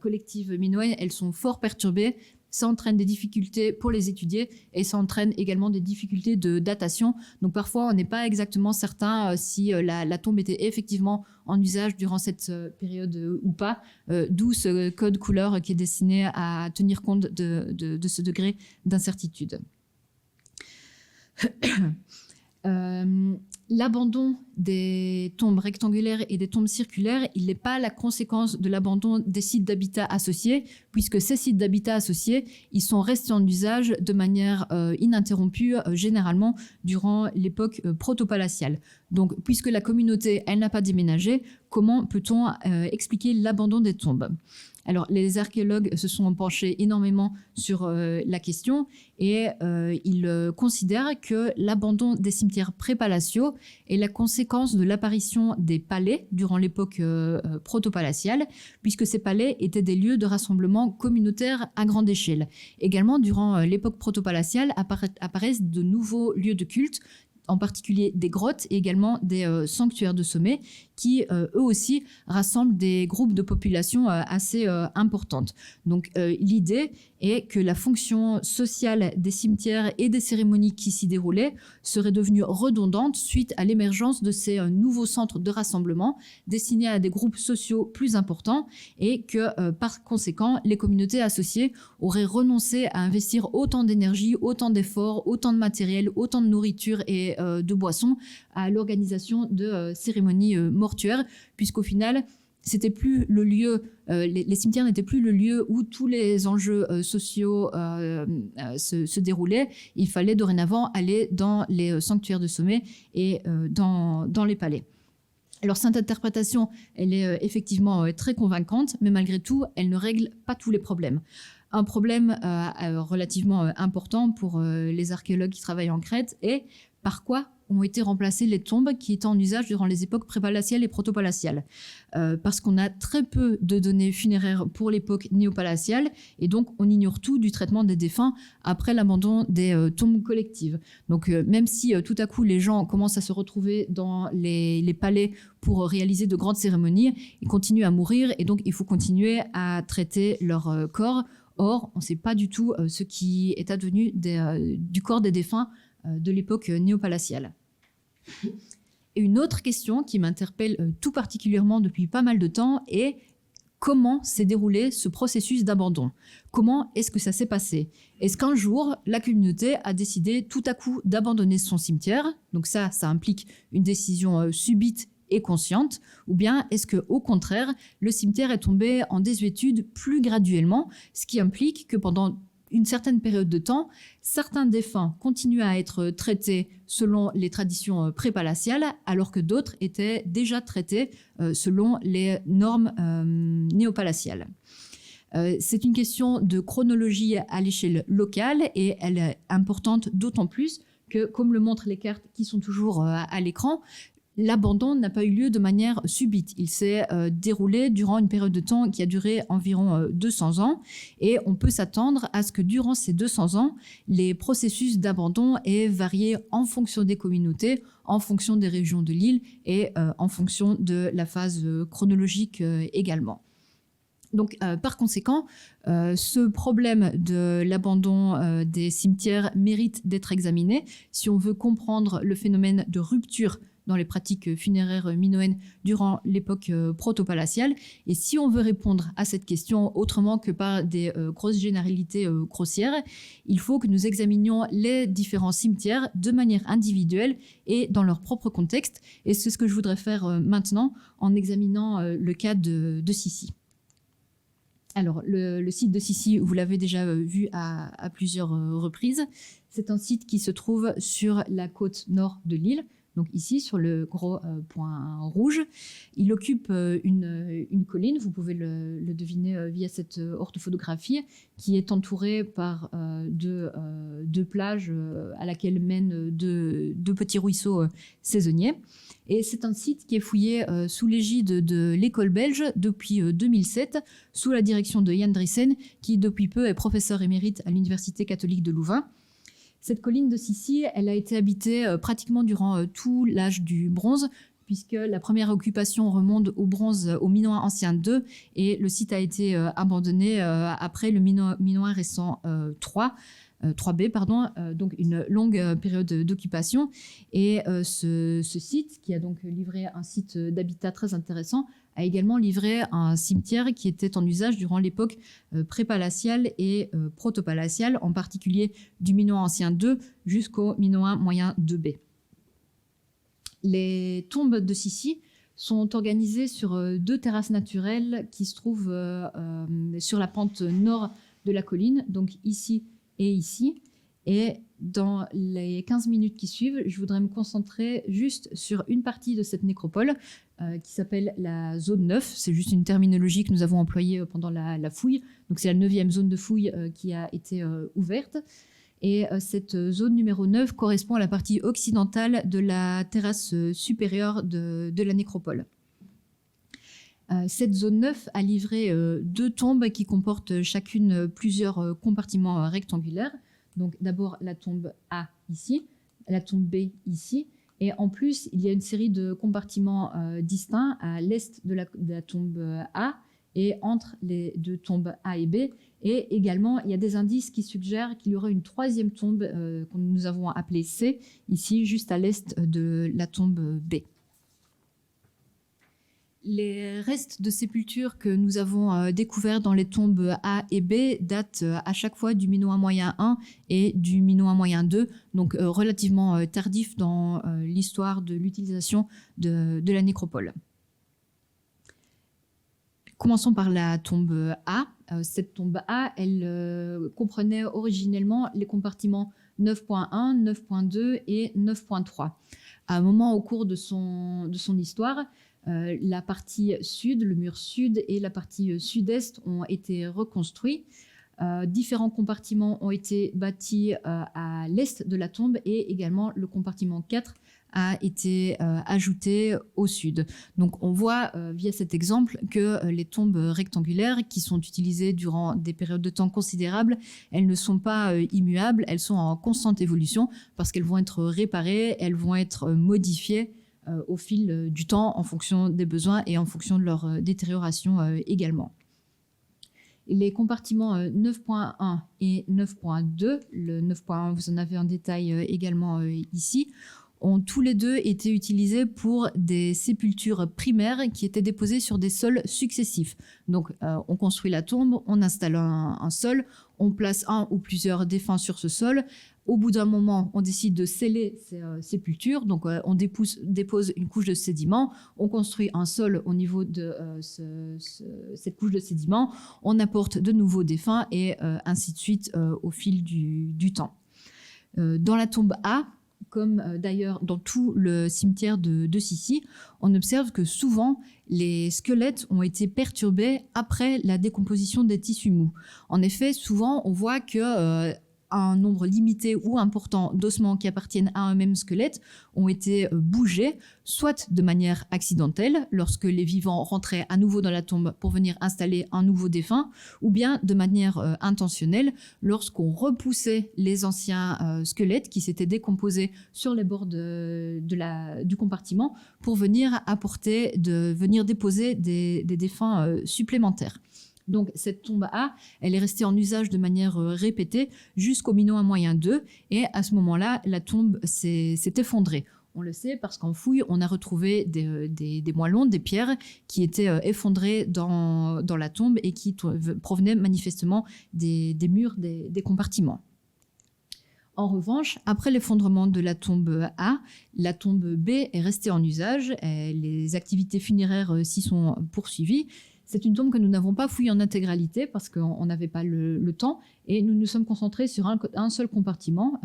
collectives minoennes, elles sont fort perturbées. Ça entraîne des difficultés pour les étudier et ça entraîne également des difficultés de datation. Donc parfois, on n'est pas exactement certain si la tombe était effectivement en usage durant cette période ou pas, d'où ce code couleur qui est destiné à tenir compte de ce degré d'incertitude. L'abandon des tombes rectangulaires et des tombes circulaires, il n'est pas la conséquence de l'abandon des sites d'habitat associés, puisque ces sites d'habitat associés, ils sont restés en usage de manière ininterrompue, généralement durant l'époque protopalatiale. Donc, puisque la communauté, elle n'a pas déménagé, comment peut-on expliquer l'abandon des tombes ? Alors, les archéologues se sont penchés énormément sur la question et ils considèrent que l'abandon des cimetières prépalatiaux est la conséquence de l'apparition des palais durant l'époque protopalatiale, puisque ces palais étaient des lieux de rassemblement communautaire à grande échelle. Également, durant l'époque protopalatiale, apparaissent de nouveaux lieux de culte, en particulier des grottes et également des sanctuaires de sommet qui, eux aussi, rassemblent des groupes de population assez importantes. Donc, l'idée est que la fonction sociale des cimetières et des cérémonies qui s'y déroulaient serait devenue redondante suite à l'émergence de ces nouveaux centres de rassemblement destinés à des groupes sociaux plus importants et que, par conséquent, les communautés associées auraient renoncé à investir autant d'énergie, autant d'efforts, autant de matériel, autant de nourriture et de boissons à l'organisation de cérémonies mortuaires, puisqu'au final, c'était plus le lieu, les cimetières n'étaient plus le lieu où tous les enjeux sociaux se déroulaient. Il fallait dorénavant aller dans les sanctuaires de sommet et dans les palais. Alors cette interprétation, elle est effectivement très convaincante, mais malgré tout, elle ne règle pas tous les problèmes. Un problème relativement important pour les archéologues qui travaillent en Crète est par quoi ont été remplacées les tombes qui étaient en usage durant les époques prépalatiales et protopalatiales. Parce qu'on a très peu de données funéraires pour l'époque néopalatiale, et donc on ignore tout du traitement des défunts après l'abandon des tombes collectives. Donc même si tout à coup les gens commencent à se retrouver dans les palais pour réaliser de grandes cérémonies, ils continuent à mourir, et donc il faut continuer à traiter leur corps. Or, on ne sait pas du tout ce qui est advenu du corps des défunts de l'époque néopalatiale. Et une autre question qui m'interpelle tout particulièrement depuis pas mal de temps est comment s'est déroulé ce processus d'abandon? Comment est-ce que ça s'est passé? Est-ce qu'un jour, la communauté a décidé tout à coup d'abandonner son cimetière? Donc ça implique une décision subite et consciente, ou bien est-ce qu'au contraire, le cimetière est tombé en désuétude plus graduellement, ce qui implique que pendant une certaine période de temps, certains défunts continuaient à être traités selon les traditions prépalatiales, alors que d'autres étaient déjà traités selon les normes néopalatiales. C'est une question de chronologie à l'échelle locale, et elle est importante d'autant plus que, comme le montrent les cartes qui sont toujours à l'écran, l'abandon n'a pas eu lieu de manière subite. Il s'est déroulé durant une période de temps qui a duré environ 200 ans, et on peut s'attendre à ce que durant ces 200 ans, les processus d'abandon aient varié en fonction des communautés, en fonction des régions de l'île et en fonction de la phase chronologique également. Donc, par conséquent, ce problème de l'abandon des cimetières mérite d'être examiné si on veut comprendre le phénomène de rupture dans les pratiques funéraires minoennes durant l'époque protopalatiale. Et si on veut répondre à cette question autrement que par des grosses généralités grossières, il faut que nous examinions les différents cimetières de manière individuelle et dans leur propre contexte. Et c'est ce que je voudrais faire maintenant en examinant le cas de Sissi. Alors, le site de Sissi, vous l'avez déjà vu à plusieurs reprises. C'est un site qui se trouve sur la côte nord de l'île, donc ici, sur le gros point rouge. Il occupe une colline, vous pouvez le deviner via cette orthophotographie, qui est entourée par deux plages à laquelle mènent deux petits ruisseaux saisonniers. Et c'est un site qui est fouillé sous l'égide de l'école belge depuis 2007, sous la direction de Jan Driessen, qui depuis peu est professeur émérite à l'Université catholique de Louvain. Cette colline de Sissi, elle a été habitée pratiquement durant tout l'âge du bronze, puisque la première occupation remonte au bronze au Minoen ancien 2, et le site a été abandonné après le Minoen récent 3B, donc une longue période d'occupation. Et ce site, qui a donc livré un site d'habitat très intéressant, a également livré un cimetière qui était en usage durant l'époque prépalatiale et protopalatiale, en particulier du Minoen ancien 2 jusqu'au Minoen moyen 2B. Les tombes de Sissi sont organisées sur deux terrasses naturelles qui se trouvent sur la pente nord de la colline, donc ici et ici. Et dans les 15 minutes qui suivent, je voudrais me concentrer juste sur une partie de cette nécropole qui s'appelle la zone 9. C'est juste une terminologie que nous avons employée pendant la fouille. Donc c'est la 9e zone de fouille qui a été ouverte. Et cette zone numéro 9 correspond à la partie occidentale de la terrasse supérieure de la nécropole. Cette zone 9 a livré deux tombes qui comportent chacune plusieurs compartiments rectangulaires. Donc d'abord la tombe A ici, la tombe B ici, et en plus il y a une série de compartiments distincts à l'est de la tombe A et entre les deux tombes A et B. Et également il y a des indices qui suggèrent qu'il y aurait une troisième tombe que nous avons appelée C, ici juste à l'est de la tombe B. Les restes de sépultures que nous avons découverts dans les tombes A et B datent à chaque fois du Minoen moyen 1 et du Minoen moyen 2, donc relativement tardif dans l'histoire de l'utilisation de la nécropole. Commençons par la tombe A. Cette tombe A, elle comprenait originellement les compartiments 9.1, 9.2 et 9.3. À un moment au cours de son histoire, la partie sud, le mur sud et la partie sud-est ont été reconstruits. Différents compartiments ont été bâtis à l'est de la tombe et également le compartiment 4 a été ajoutée au sud. Donc on voit via cet exemple que les tombes rectangulaires qui sont utilisées durant des périodes de temps considérables, elles ne sont pas immuables, elles sont en constante évolution parce qu'elles vont être réparées, elles vont être modifiées au fil du temps en fonction des besoins et en fonction de leur détérioration également. Les compartiments 9.1 et 9.2, le 9.1 vous en avez en détail également ici, ont tous les deux été utilisés pour des sépultures primaires qui étaient déposées sur des sols successifs. Donc on construit la tombe, on installe un sol, on place un ou plusieurs défunts sur ce sol. Au bout d'un moment, on décide de sceller ces sépultures, donc on dépose une couche de sédiments, on construit un sol au niveau de cette couche de sédiments, on apporte de nouveaux défunts et ainsi de suite au fil du temps. Dans la tombe A, comme d'ailleurs dans tout le cimetière de Sissi, on observe que souvent les squelettes ont été perturbés après la décomposition des tissus mous. En effet, souvent on voit que un nombre limité ou important d'ossements qui appartiennent à un même squelette ont été bougés, soit de manière accidentelle, lorsque les vivants rentraient à nouveau dans la tombe pour venir installer un nouveau défunt, ou bien de manière intentionnelle, lorsqu'on repoussait les anciens squelettes qui s'étaient décomposés sur les bords du compartiment pour venir déposer des défunts supplémentaires. Donc cette tombe A, elle est restée en usage de manière répétée jusqu'au Minoen moyen 2 et à ce moment-là, la tombe s'est effondrée. On le sait parce qu'en fouille, on a retrouvé des moellons, des pierres qui étaient effondrées dans la tombe et qui provenaient manifestement des murs des compartiments. En revanche, après l'effondrement de la tombe A, la tombe B est restée en usage et les activités funéraires s'y sont poursuivies. C'est une tombe que nous n'avons pas fouillée en intégralité parce qu'on n'avait pas le temps et nous nous sommes concentrés sur un seul compartiment,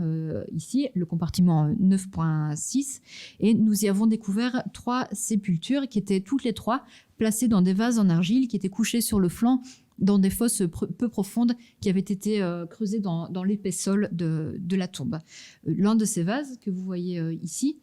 ici, le compartiment 9.6, et nous y avons découvert 3 sépultures qui étaient toutes les 3 placées dans des vases en argile qui étaient couchés sur le flanc dans des fosses peu profondes qui avaient été creusées dans l'épais sol de la tombe. L'un de ces vases que vous voyez ici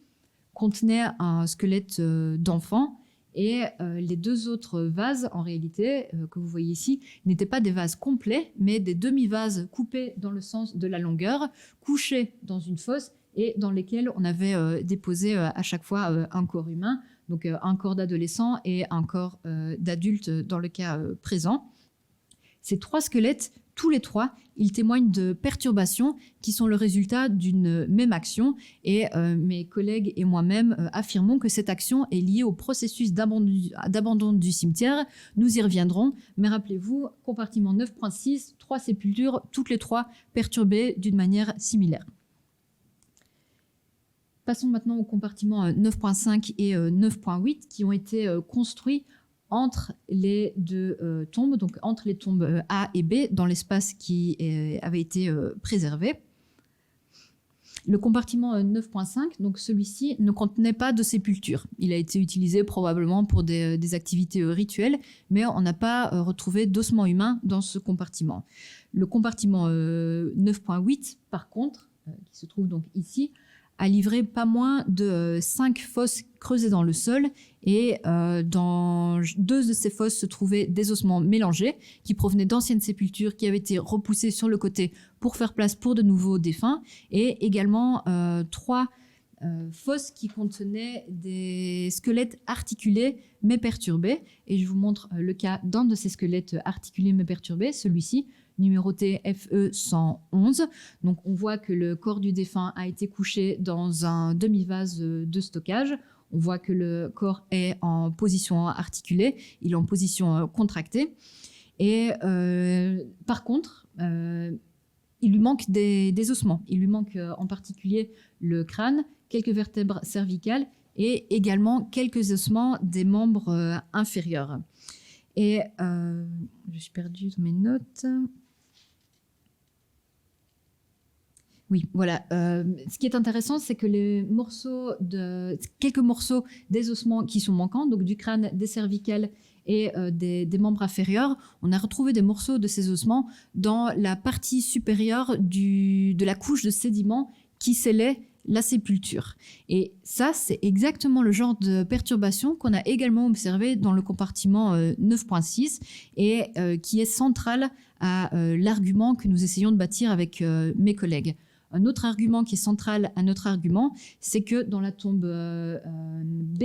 contenait un squelette d'enfant. Et les 2 autres vases, en réalité, que vous voyez ici, n'étaient pas des vases complets, mais des demi-vases coupés dans le sens de la longueur, couchés dans une fosse et dans lesquels on avait déposé à chaque fois un corps humain, donc un corps d'adolescent et un corps d'adulte dans le cas présent. Ces 3 squelettes, tous les 3, ils témoignent de perturbations qui sont le résultat d'une même action et mes collègues et moi-même affirmons que cette action est liée au processus d'abandon du cimetière. Nous y reviendrons, mais rappelez-vous, compartiment 9.6, 3 sépultures, toutes les 3 perturbées d'une manière similaire. Passons maintenant au compartiment 9.5 et 9.8 qui ont été construits entre les 2 tombes, donc entre les tombes A et B, dans l'espace qui avait été préservé. Le compartiment 9.5, donc celui-ci, ne contenait pas de sépulture. Il a été utilisé probablement pour des activités rituelles, mais on n'a pas retrouvé d'ossements humains dans ce compartiment. Le compartiment 9.8, par contre, qui se trouve donc ici, a livré pas moins de 5 fosses creusées dans le sol et dans 2 de ces fosses se trouvaient des ossements mélangés qui provenaient d'anciennes sépultures qui avaient été repoussées sur le côté pour faire place pour de nouveaux défunts et également 3 fosses qui contenaient des squelettes articulés mais perturbés et je vous montre le cas d'un de ces squelettes articulés mais perturbés, celui-ci, numéroté FE 111. Donc on voit que le corps du défunt a été couché dans un demi-vase de stockage. On voit que le corps est en position articulée, il est en position contractée. Et par contre, il lui manque des ossements. Il lui manque en particulier le crâne, quelques vertèbres cervicales et également quelques ossements des membres inférieurs. Et je suis perdue dans mes notes. Oui, voilà. Ce qui est intéressant, c'est que quelques morceaux des ossements qui sont manquants, donc du crâne, des cervicales et des membres inférieurs, on a retrouvé des morceaux de ces ossements dans la partie supérieure de la couche de sédiments qui scellait la sépulture. Et ça, c'est exactement le genre de perturbation qu'on a également observé dans le compartiment 9.6 et qui est central à l'argument que nous essayons de bâtir avec mes collègues. Un autre argument qui est central à notre argument, c'est que dans la tombe B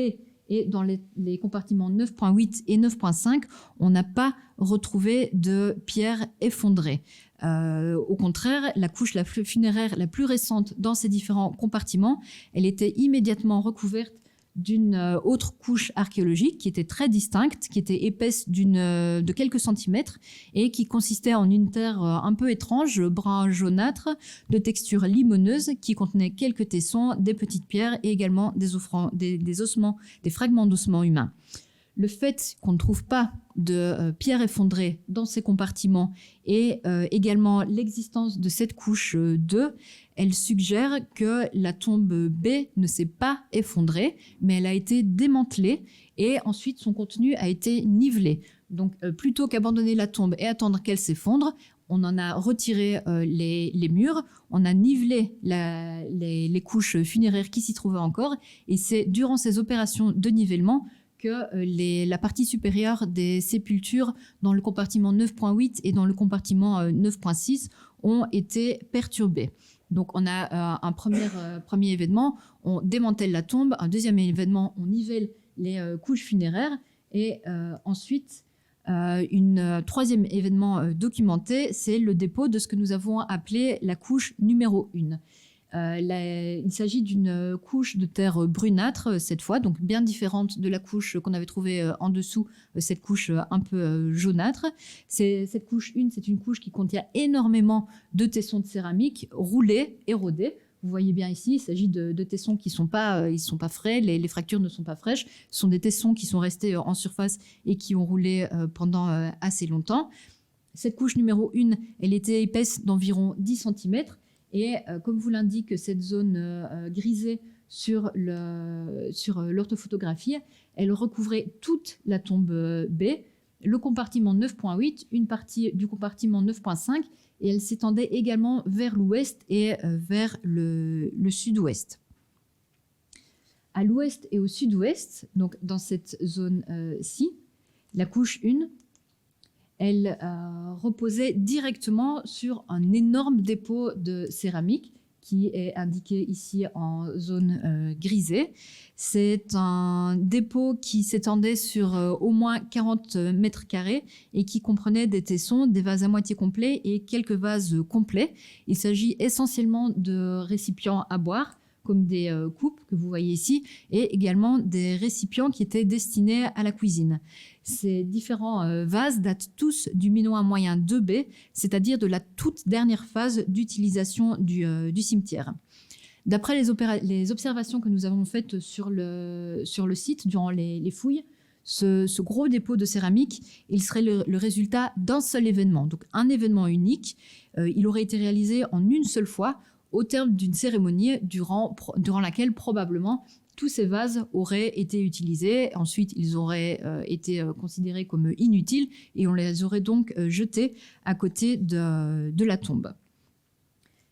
et dans les compartiments 9.8 et 9.5, on n'a pas retrouvé de pierres effondrées. Au contraire, la couche funéraire la plus récente dans ces différents compartiments, elle était immédiatement recouverte d'une autre couche archéologique qui était très distincte, qui était épaisse de quelques centimètres et qui consistait en une terre un peu étrange, brun jaunâtre, de texture limoneuse, qui contenait quelques tessons, des petites pierres et également des ossements, des fragments d'ossements humains. Le fait qu'on ne trouve pas de pierres effondrées dans ces compartiments et également l'existence de cette couche 2, elle suggère que la tombe B ne s'est pas effondrée, mais elle a été démantelée et ensuite son contenu a été nivelé. Donc plutôt qu'abandonner la tombe et attendre qu'elle s'effondre, on en a retiré les murs, on a nivelé les couches funéraires qui s'y trouvaient encore, et c'est durant ces opérations de nivellement que la partie supérieure des sépultures dans le compartiment 9.8 et dans le compartiment 9.6 ont été perturbées. Donc on a un premier événement, on démantèle la tombe, un deuxième événement, on nivelle les couches funéraires, et ensuite un troisième événement documenté, c'est le dépôt de ce que nous avons appelé la couche numéro 1. Il s'agit d'une couche de terre brunâtre cette fois, donc bien différente de la couche qu'on avait trouvée en dessous, cette couche un peu jaunâtre. Cette couche 1, c'est une couche qui contient énormément de tessons de céramique roulés, érodés. Vous voyez bien ici, il s'agit de tessons qui sont pas frais, les fractures ne sont pas fraîches, ce sont des tessons qui sont restés en surface et qui ont roulé pendant assez longtemps. Cette couche numéro 1, elle était épaisse d'environ 10 cm. Et comme vous l'indique cette zone grisée sur l'orthophotographie, elle recouvrait toute la tombe B, le compartiment 9.8, une partie du compartiment 9.5, et elle s'étendait également vers l'ouest et vers le sud-ouest. À l'ouest et au sud-ouest, donc dans cette zone-ci, la couche 1, elle reposait directement sur un énorme dépôt de céramique qui est indiqué ici en zone grisée. C'est un dépôt qui s'étendait sur au moins 40 mètres carrés et qui comprenait des tessons, des vases à moitié complets et quelques vases complets. Il s'agit essentiellement de récipients à boire, comme des coupes que vous voyez ici, et également des récipients qui étaient destinés à la cuisine. Ces différents vases datent tous du Minoen moyen 2B, c'est-à-dire de la toute dernière phase d'utilisation du cimetière. D'après les observations que nous avons faites sur le site durant les fouilles, ce gros dépôt de céramique, il serait le résultat d'un seul événement, donc un événement unique. Il aurait été réalisé en une seule fois, au terme d'une cérémonie durant laquelle probablement tous ces vases auraient été utilisés. Ensuite, ils auraient été considérés comme inutiles et on les aurait donc jetés à côté de la tombe.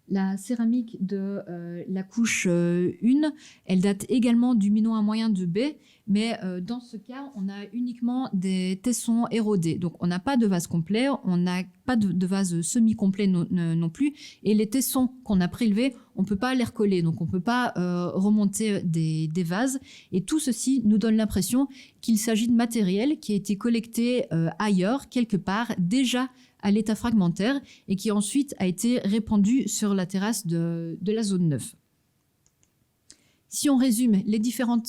La céramique de la couche 1, elle date également du Minoen moyen 2B, mais dans ce cas, on a uniquement des tessons érodés. Donc, on n'a pas de vase complet, on n'a pas de vase semi-complet non plus. Et les tessons qu'on a prélevés, on ne peut pas les recoller, donc on ne peut pas remonter des vases. Et tout ceci nous donne l'impression qu'il s'agit de matériel qui a été collecté ailleurs, quelque part, déjà à l'état fragmentaire et qui ensuite a été répandu sur la terrasse de la zone 9. Si on résume les différents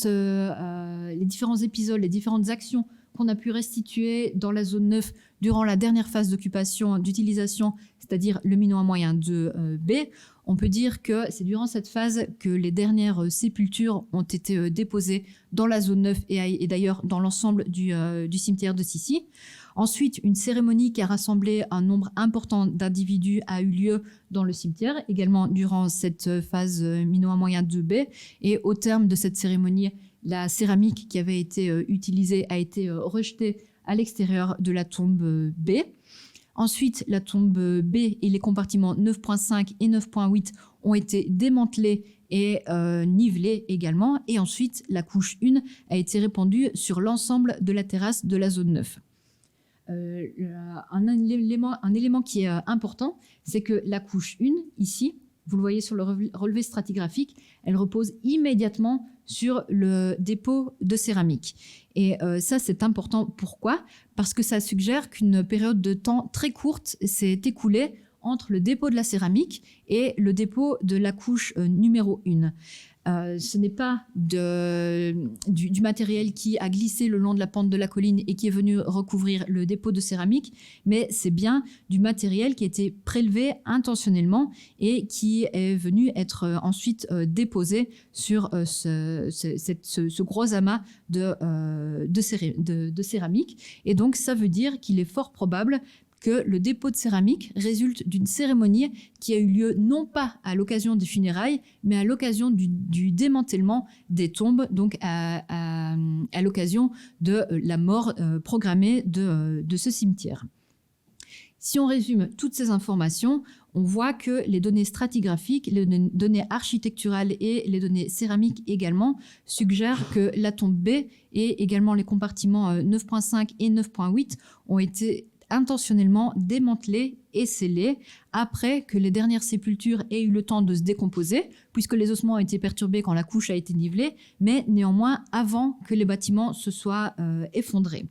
épisodes, les différentes actions qu'on a pu restituer dans la zone 9 durant la dernière phase d'utilisation, c'est-à-dire le Minoen moyen 2B, on peut dire que c'est durant cette phase que les dernières sépultures ont été déposées dans la zone 9 et d'ailleurs dans l'ensemble du cimetière de Sissi. Ensuite, une cérémonie qui a rassemblé un nombre important d'individus a eu lieu dans le cimetière, également durant cette phase Minoen moyen 2B. Et au terme de cette cérémonie, la céramique qui avait été utilisée a été rejetée à l'extérieur de la tombe B. Ensuite, la tombe B et les compartiments 9.5 et 9.8 ont été démantelés et nivelés également. Et ensuite, la couche 1 a été répandue sur l'ensemble de la terrasse de la zone 9. Un élément qui est important, c'est que la couche 1, ici, vous le voyez sur le relevé stratigraphique, elle repose immédiatement sur le dépôt de céramique. Et ça, c'est important. Pourquoi ? Parce que ça suggère qu'une période de temps très courte s'est écoulée entre le dépôt de la céramique et le dépôt de la couche numéro 1. Ce n'est pas du matériel qui a glissé le long de la pente de la colline et qui est venu recouvrir le dépôt de céramique, mais c'est bien du matériel qui a été prélevé intentionnellement et qui est venu être ensuite déposé sur ce gros amas de céramique. Et donc, ça veut dire qu'il est fort probable que le dépôt de céramique résulte d'une cérémonie qui a eu lieu non pas à l'occasion des funérailles, mais à l'occasion du démantèlement des tombes, donc à l'occasion de la mort programmée de ce cimetière. Si on résume toutes ces informations, on voit que les données stratigraphiques, les données architecturales et les données céramiques également suggèrent que la tombe B et également les compartiments 9.5 et 9.8 ont été intentionnellement démantelés et scellés après que les dernières sépultures aient eu le temps de se décomposer, puisque les ossements ont été perturbés quand la couche a été nivelée, mais néanmoins avant que les bâtiments se soient effondrés.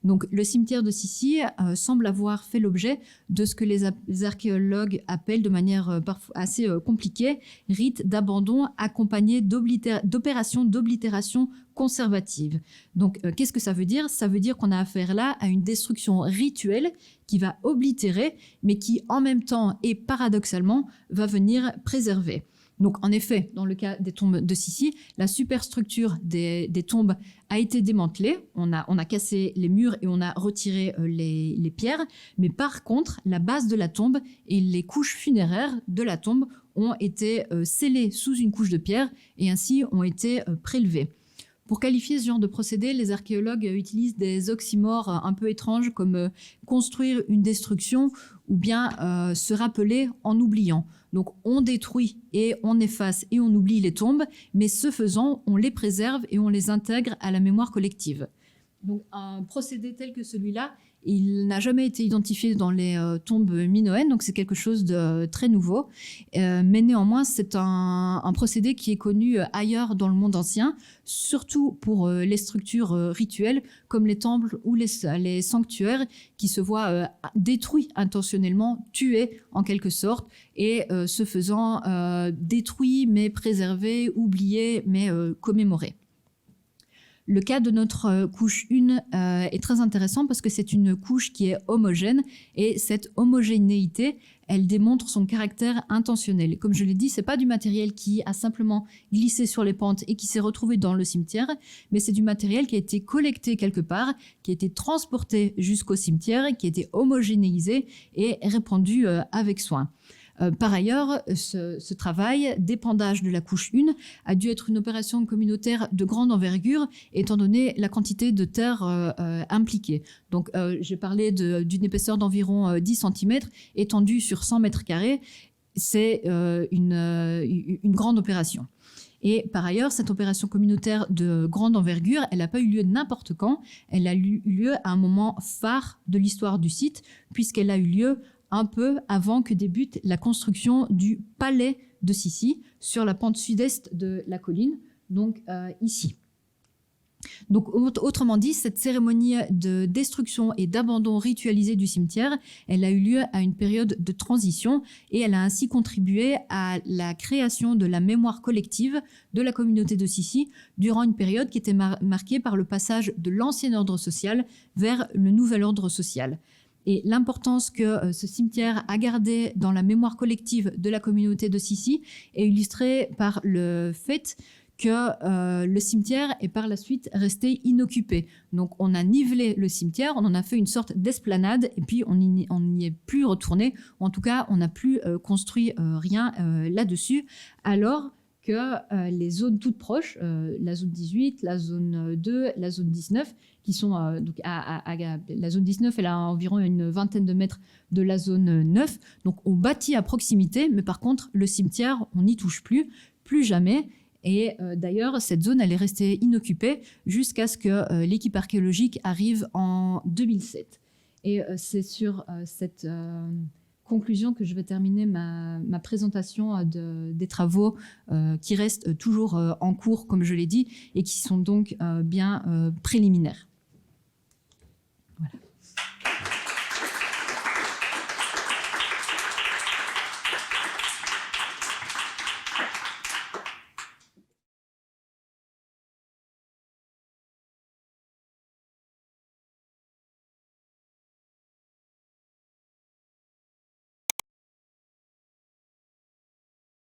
Donc, le cimetière de Sissi semble avoir fait l'objet de ce que les archéologues appellent de manière parfois assez compliquée, rite d'abandon accompagné d'opérations d'oblitération conservative. Donc, qu'est-ce que ça veut dire ? Ça veut dire qu'on a affaire là à une destruction rituelle qui va oblitérer, mais qui en même temps et paradoxalement va venir préserver. Donc, en effet, dans le cas des tombes de Sissi, la superstructure des tombes a été démantelée. On a cassé les murs et on a retiré les pierres. Mais par contre, la base de la tombe et les couches funéraires de la tombe ont été scellées sous une couche de pierre et ainsi ont été prélevées. Pour qualifier ce genre de procédé, les archéologues utilisent des oxymores un peu étranges comme construire une destruction ou bien se rappeler en oubliant. Donc on détruit et on efface et on oublie les tombes, mais ce faisant, on les préserve et on les intègre à la mémoire collective. Donc un procédé tel que celui-là, il n'a jamais été identifié dans les tombes minoennes, donc c'est quelque chose de très nouveau. Mais néanmoins, c'est un procédé qui est connu ailleurs dans le monde ancien, surtout pour les structures rituelles, comme les temples ou les sanctuaires, qui se voient détruits intentionnellement, tués en quelque sorte, et se faisant détruits, mais préservés, oubliés, mais commémorés. Le cas de notre couche 1 est très intéressant parce que c'est une couche qui est homogène et cette homogénéité, elle démontre son caractère intentionnel. Comme je l'ai dit, c'est pas du matériel qui a simplement glissé sur les pentes et qui s'est retrouvé dans le cimetière, mais c'est du matériel qui a été collecté quelque part, qui a été transporté jusqu'au cimetière, qui a été homogénéisé et répandu avec soin. Par ailleurs, ce travail d'épandage de la couche 1 a dû être une opération communautaire de grande envergure, étant donné la quantité de terre impliquée. Donc, j'ai parlé d'une épaisseur d'environ 10 cm, étendue sur 100 mètres carrés. C'est une grande opération. Et par ailleurs, cette opération communautaire de grande envergure, elle n'a pas eu lieu n'importe quand. Elle a eu lieu à un moment phare de l'histoire du site, puisqu'elle a eu lieu un peu avant que débute la construction du palais de Sissi sur la pente sud-est de la colline, donc ici. Donc, autrement dit, cette cérémonie de destruction et d'abandon ritualisé du cimetière, elle a eu lieu à une période de transition et elle a ainsi contribué à la création de la mémoire collective de la communauté de Sissi durant une période qui était marquée par le passage de l'ancien ordre social vers le nouvel ordre social. Et l'importance que ce cimetière a gardé dans la mémoire collective de la communauté de Sissi est illustrée par le fait que le cimetière est par la suite resté inoccupé. Donc on a nivelé le cimetière, on en a fait une sorte d'esplanade et puis on n'y est plus retourné. En tout cas, on n'a plus construit rien là-dessus. Alors que les zones toutes proches, la zone 18, la zone 2, la zone 19, qui sont donc la zone 19, elle a environ une vingtaine de mètres de la zone 9. Donc on bâtit à proximité, mais par contre le cimetière, on n'y touche plus jamais. Et d'ailleurs, cette zone, elle est restée inoccupée jusqu'à ce que l'équipe archéologique arrive en 2007. Et c'est sur cette conclusion que je vais terminer ma présentation des travaux qui restent toujours en cours, comme je l'ai dit, et qui sont donc bien préliminaires.